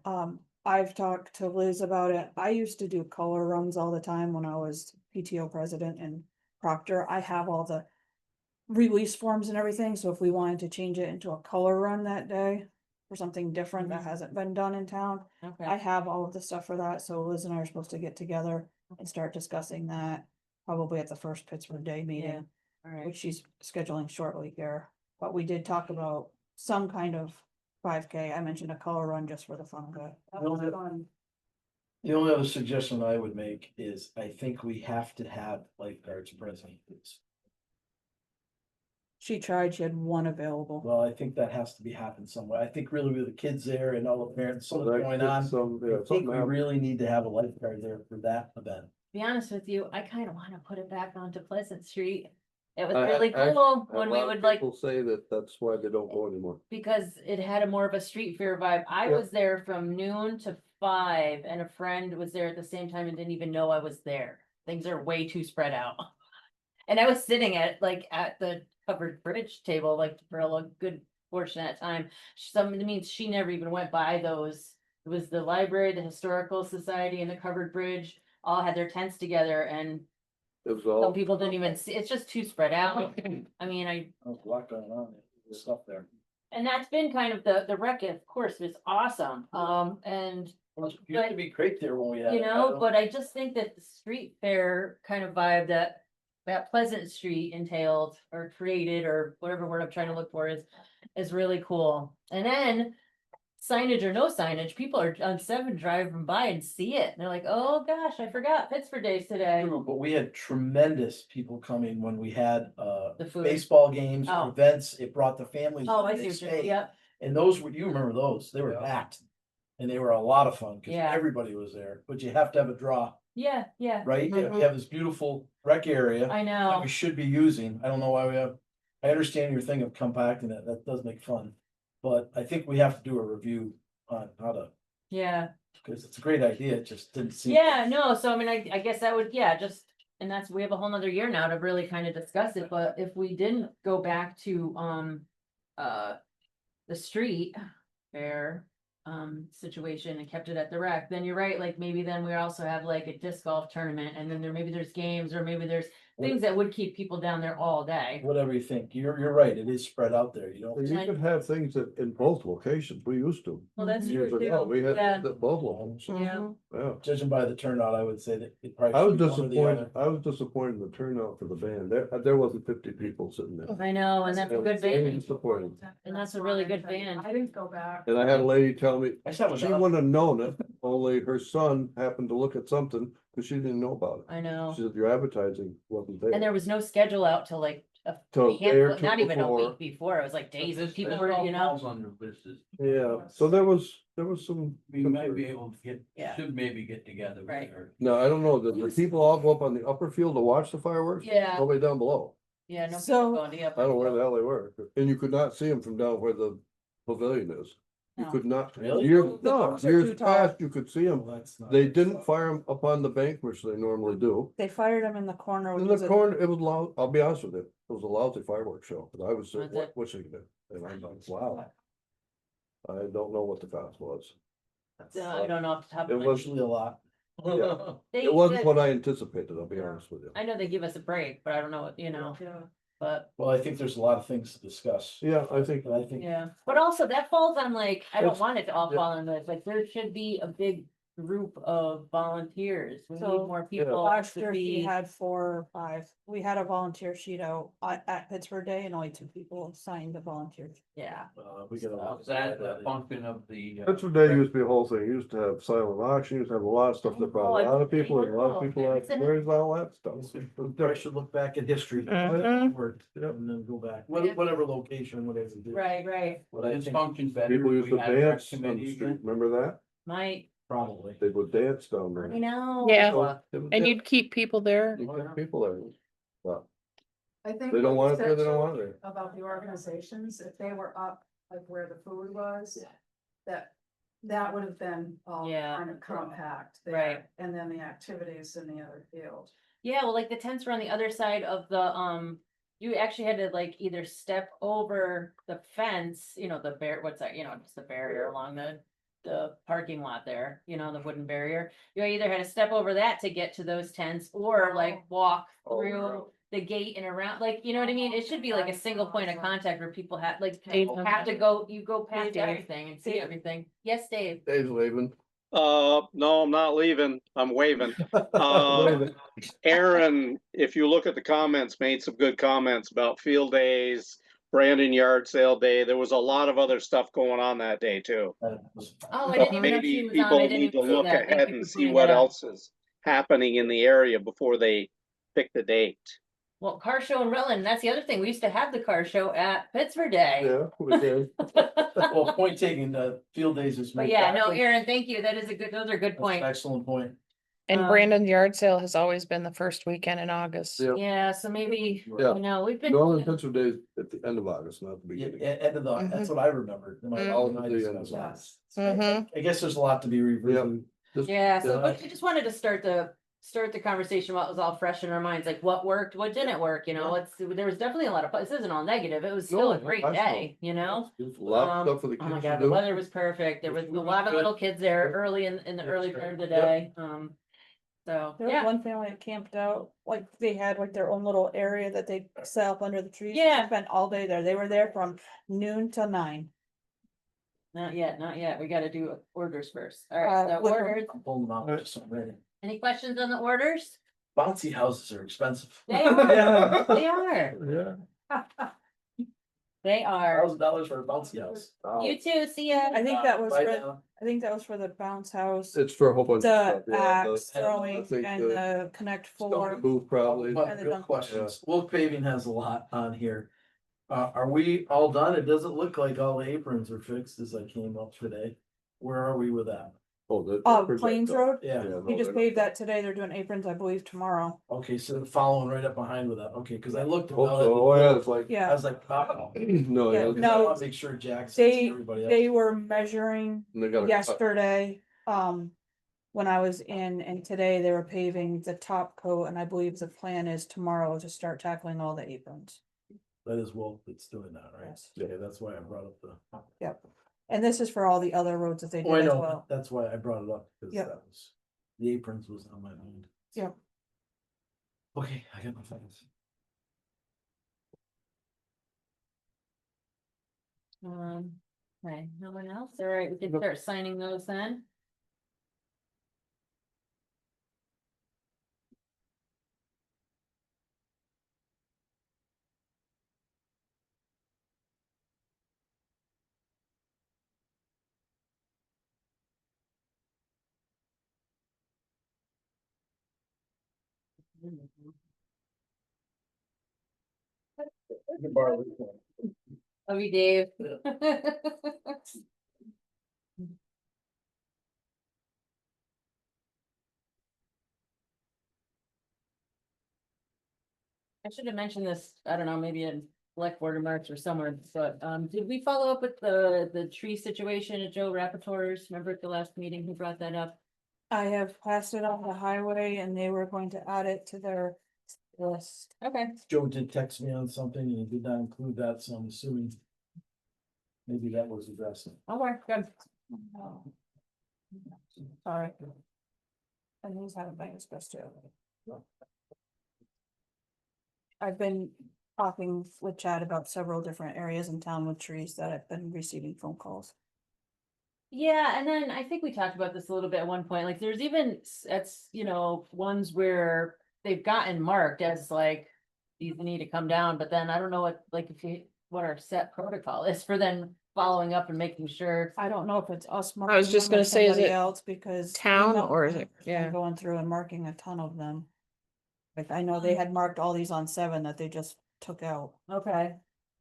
I've talked to Liz about it. I used to do color runs all the time when I was PTO president in Proctor. I have all the release forms and everything, so if we wanted to change it into a color run that day or something different that Mhm. hasn't been done in town, I okay, have all of the stuff for that, so Liz and I are supposed to get together and start discussing that probably at the first Pittsburgh Day meeting, alright, which she's scheduling shortly here. But we did talk about some kind of 5K. I mentioned a color run just for the fun of it. That was Well, fun. The only other suggestion I would make is I think we have to have lifeguards present. She tried, she had one available. Well, I think that has to be happening somewhere. I think really with the kids there and all the parents, So something that going gets on. some, yeah, I think something we happened. really need to have a lifeguard there for that event. be honest with you, I kinda wanna put it back onto Pleasant Street. It was I- really I- cool A when we lot of would like, People say that that's why they don't go anymore. because it had a more of a street fair vibe. I Yep. was there from noon to 5, and a friend was there at the same time and didn't even know I was there. Things are way too spread out. And I was sitting at the covered bridge table, like for a good portion of that time. It means she never even went by those. It was the library, the historical society, and the covered bridge all had their tents together, and It was some all, people didn't even see. It's just too spread out. I mean, There's a lot going on, there's stuff there. and that's been kind of the rec, of course, was awesome. And It used to be great there when we had. you it. I know, don't- but I just think that the street fair kind of vibe that Pleasant Street entailed or created, or whatever word I'm trying to look for, is really cool. And then signage or no signage, people are on 7 driving by and see it. And they're like, oh gosh, I forgot Pittsburgh Days today. True, but we had tremendous people coming when we had The food. baseball games, Oh. events. It brought the families. Oh, I and see they what you're, stayed. yep, And those were, you remember those, they were Yeah. packed. And they were a lot of fun, cause Yeah. everybody was there, but you have to have a draw, yeah, right? Mhm. You have this beautiful rec area I that know. we should be using. I don't know why we have. I understand your thing of compacting it, that does make fun. But I think we have to do a review on how to, Yeah, cause it's a great idea, it just didn't seem. yeah, no, so I mean, I guess that would, yeah, just, and that's, we have a whole nother year now to really kind of discuss it, but if we didn't go back to, the street fair, situation and kept it at the rec, then you're right, like, maybe then we also have like a disc golf tournament, and then maybe there's games, or maybe there's things that would keep people down there all day. Whatever you think, you're right, it is spread out there, you and know. you could have things in both locations. We used to. Well, that's Years true ago, too, we yeah, had both of them. yeah, Yeah. Judging by the turnout, I would say that it probably. I was should be one or the disappointed, other. I was disappointed in the turnout for the band. There wasn't 50 people sitting there. I know, and that's a good I was band, disappointed. and that's a really good band. I didn't go back. And I had a lady tell me, I sat with she Doc. wouldn't have known it, only her son happened to look at something, because she didn't know about it. I know, She said, your advertising wasn't and there. there was no schedule out till like Till a day or handful, two not even a before. week before, it was like days, This- people this were, all you know. falls Under this is, Yeah, so there was some. we might be able to get, Yeah. should maybe get together. with Right. her. No, I don't know, did the people all go up on the upper field to watch the fireworks? Yeah. Nobody down below. Yeah, no, So- people going to, I don't know where the hell they were, and you could not see them from down where the pavilion is. You No. could not, Really? years, The no, doors are years too tall. past, you could see them. Well, that's not- They didn't fire them up on the bank, which they normally do. They fired him in the corner. In which the was a- corner, it was loud, I'll be honest with you, it was a lousy fireworks show, but I was Was it? wishing it, and I'm like, wow. I don't know what the cost was. I don't know off the top It of my. was- Usually a lot. They- It wasn't they- what I anticipated, I'll be honest with you. I know they give us a break, but I don't know, you know, Yeah. but. Well, I think there's a lot of things to discuss. Yeah, I think, And I think, Yeah, but also that falls on like, I don't It's- want it to all yeah. fall on this, like there should be a big group of volunteers. We need So, more people Last to year he be. had 4 or 5. We had a volunteer sheet out at Pittsburgh Day and only 2 people signed the volunteer. Yeah, we get a lot. Is that a function of the? that's what they used to be a whole thing, you used to have silent auction, you used to have a lot of stuff that brought a lot of people, and a lot of people, where's all that stuff? We probably should look back at history. Mhm. Worked, and then go back, Yeah. whatever location, whatever. they do. right, But I This think functions better. People if used we to had a rec dance on committee the street, again. remember that? might, probably. They would dance down there. I know. Yeah. It was- And you'd keep people there. You get people there. Well, I think. they don't what you want it there, they said, don't Joe, want it there. About the organizations, if they were up like where the food was, that would have been all Yeah. kind of compact. there, Right. And then the activities in the other field. Yeah, well, like the tents were on the other side of the, you actually had to like either step over the fence, the what's that, just the barrier along the parking lot there, the wooden barrier. You either had to step over that to get to those tents or like walk through the gate and around, like, you know what I mean? It should be like a single point of contact where people have, like, Dave. have to go, you go past Dave. everything and see Dave. everything. Yes, Dave. Dave's leaving. No, I'm not leaving. I'm waving. Aaron, if you look at the comments, made some good comments about field days, Brandon Yard Sale Day. There was a lot of other stuff going on that day too. Oh, I So didn't even know she maybe was on. I people didn't need to even see look that. Thank ahead you and for see pointing what that out. else is happening in the area before they pick the date. Well, car show in Rutland, that's the other thing. We used to have the car show at Pittsburgh Day. Yeah, we did. Well, point taken, field days is. But yeah, no, Aaron, thank you. That is those are good That's an points. excellent point. And Um, Brandon's yard sale has always been the first weekend in August. Yeah. Yeah, so maybe, Yeah. we've been. Normally Pittsburgh Day is at the end of August, not the Yeah, beginning. end of the, that's what I remembered. in my- Mhm. all my Mhm. discussions. Yes. Mhm. I guess there's a lot to be revisited. Yeah, so Yeah. but we just wanted to start the conversation while it was all fresh in our minds, like what worked, what didn't work, there was definitely a lot of, this isn't all negative. It was still a No, great I saw. day, A lot of stuff for the Oh my kids God, to the do. weather was perfect. There was a lot of little kids there early in the early part of the day. So, There was yeah, one family that camped out, like they had like their own little area that they set up under the trees. Yeah. Spent all day there. They were there from noon till 9. not yet. We gotta do orders first. All right, the with- orders. I'm pulling them out just already. Any questions on the orders? Bouncy houses are expensive. They are. They are. Yeah. They are. $1,000 for a bouncy house. You too. See ya. I think that was Right for, now. I think that was for the bounce house, It's for a whole bunch of the stuff. Yeah, axe I throwing think and the the Connect stone 4. booth probably. One And the real dump. questions. Wilk Paving has a lot on here. Are we all done? It doesn't look like all the aprons are fixed as I came up today. Where are we with that? Oh, the. Plains Road, Yeah, he just paved that today. They're doing aprons, I believe, tomorrow. okay, so they're following right up behind with that. Okay, cause I looked. Oh, about it. so, oh, yeah, it's like, I Yeah, was like, oh. no, Yeah, yeah. I no, wanna make sure Jack's. they- everybody else. they were measuring and they got a cut. yesterday, when I was in, and today they were paving the top coat, and I believe the plan is tomorrow to start tackling all the aprons. That is Wilk that's doing that, right? Yes. Yeah, that's why I brought up the. Yep, and this is for all the other roads that they Oh, I did as know, well. that's why I brought it up, cause Yep. that was, the aprons was on my mind. Yep. Okay, I got my things. Okay, no one else? All right, we can start signing those then. Love you, Dave. I should have mentioned this, I don't know, maybe in Selectboard remarks or somewhere, but did we follow up with the tree situation at Joe Rappator's? Remember at the last meeting, he brought that up? I have passed it on the highway and they were going to add it to their list. Okay. Joe did text me on something and he did not include that, so I'm assuming. Maybe that was addressed. All right, good. Sorry. And he's having been expressed too. I've been talking with Chad about several different areas in town with trees that I've been receiving phone calls. Yeah, and then I think we talked about this a little bit at one point, like there's even, it's, you know, ones where they've gotten marked as like, these need to come down, but then I don't know what, like, if you, what our set protocol is for then following up and making sure. I don't know if it's us. I was just marking them or gonna say, is somebody it else, because town email or is it, has been yeah, going through and marking a ton of them. Like, I know they had marked all these on 7 that they just took out. Okay.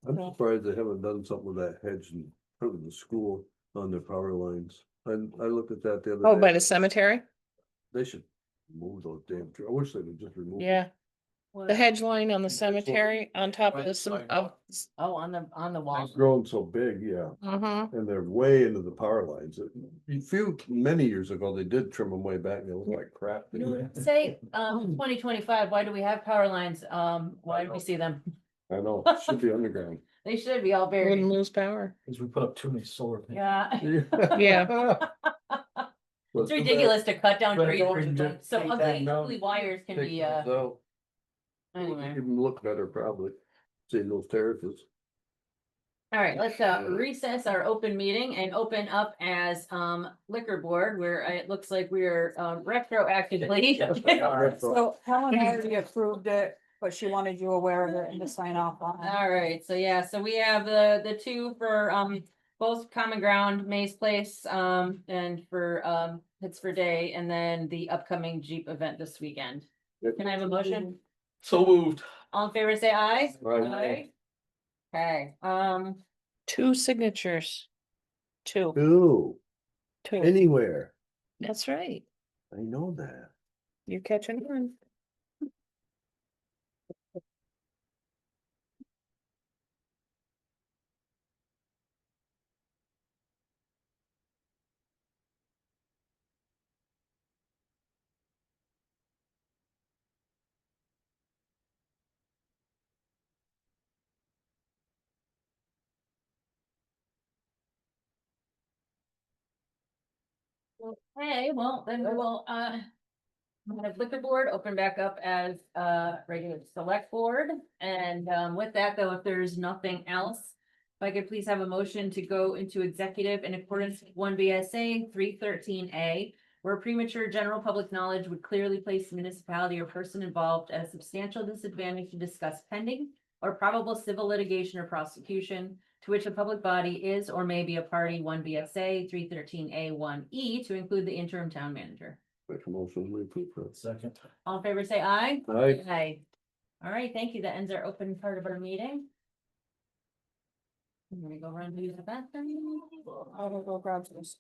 I'm Yeah. surprised they haven't done something with that hedge in front of the school on their power lines. I looked at that the other day. oh, by the cemetery, They should remove those damn trees. I wish they would just remove. them. yeah, the What? hedge line on the It's like- cemetery on top of Right, the, some, right. of, Oh, on the wall. It's grown so big, yeah, and they're way into the power lines. Many years ago, they did trim them way back and they look like crap. Say, 2025, why do we have power lines? Why do we see them? I know, should be underground. They should be all wouldn't buried. lose power. Cause we put up too many solar panels. Yeah. Yeah. It's ridiculous to cut down But trees. don't for you something- just So take that ugly, note, ugly wires can Take be, those out. anyway. Even look better probably, seeing those terraces. All right, let's recess our open meeting and open up as liquor board where it looks like we're retroactively. So Helen already approved it, but she wanted you aware of it and to sign off on it. All right, so yeah, so we have the two for both Common Ground, Maze Place, and for Hits for Day, and then the upcoming Jeep event this weekend. Can I have a motion? So moved. All in favor, say aye. Right. Okay, 2 signatures. 2, Ooh, 2, anywhere. that's right, I know that. you're catching on. okay, well, then we will have liquor board open back up as regular select board. And with that, though, if there's nothing else, if I could please have a motion to go into executive in accordance with 1 VSA 313A, where premature general public knowledge would clearly place the municipality or person involved at a substantial disadvantage to discuss pending or probable civil litigation or prosecution to which a public body is or may be a party. 1 VSA 313A1E to include the interim town manager. Make a motion, we approve that. Second. All in favor, say aye. Aye. Aye. All right, thank you. That ends our open part of our meeting. I'm gonna go run to use the bathroom. I'll go grab this.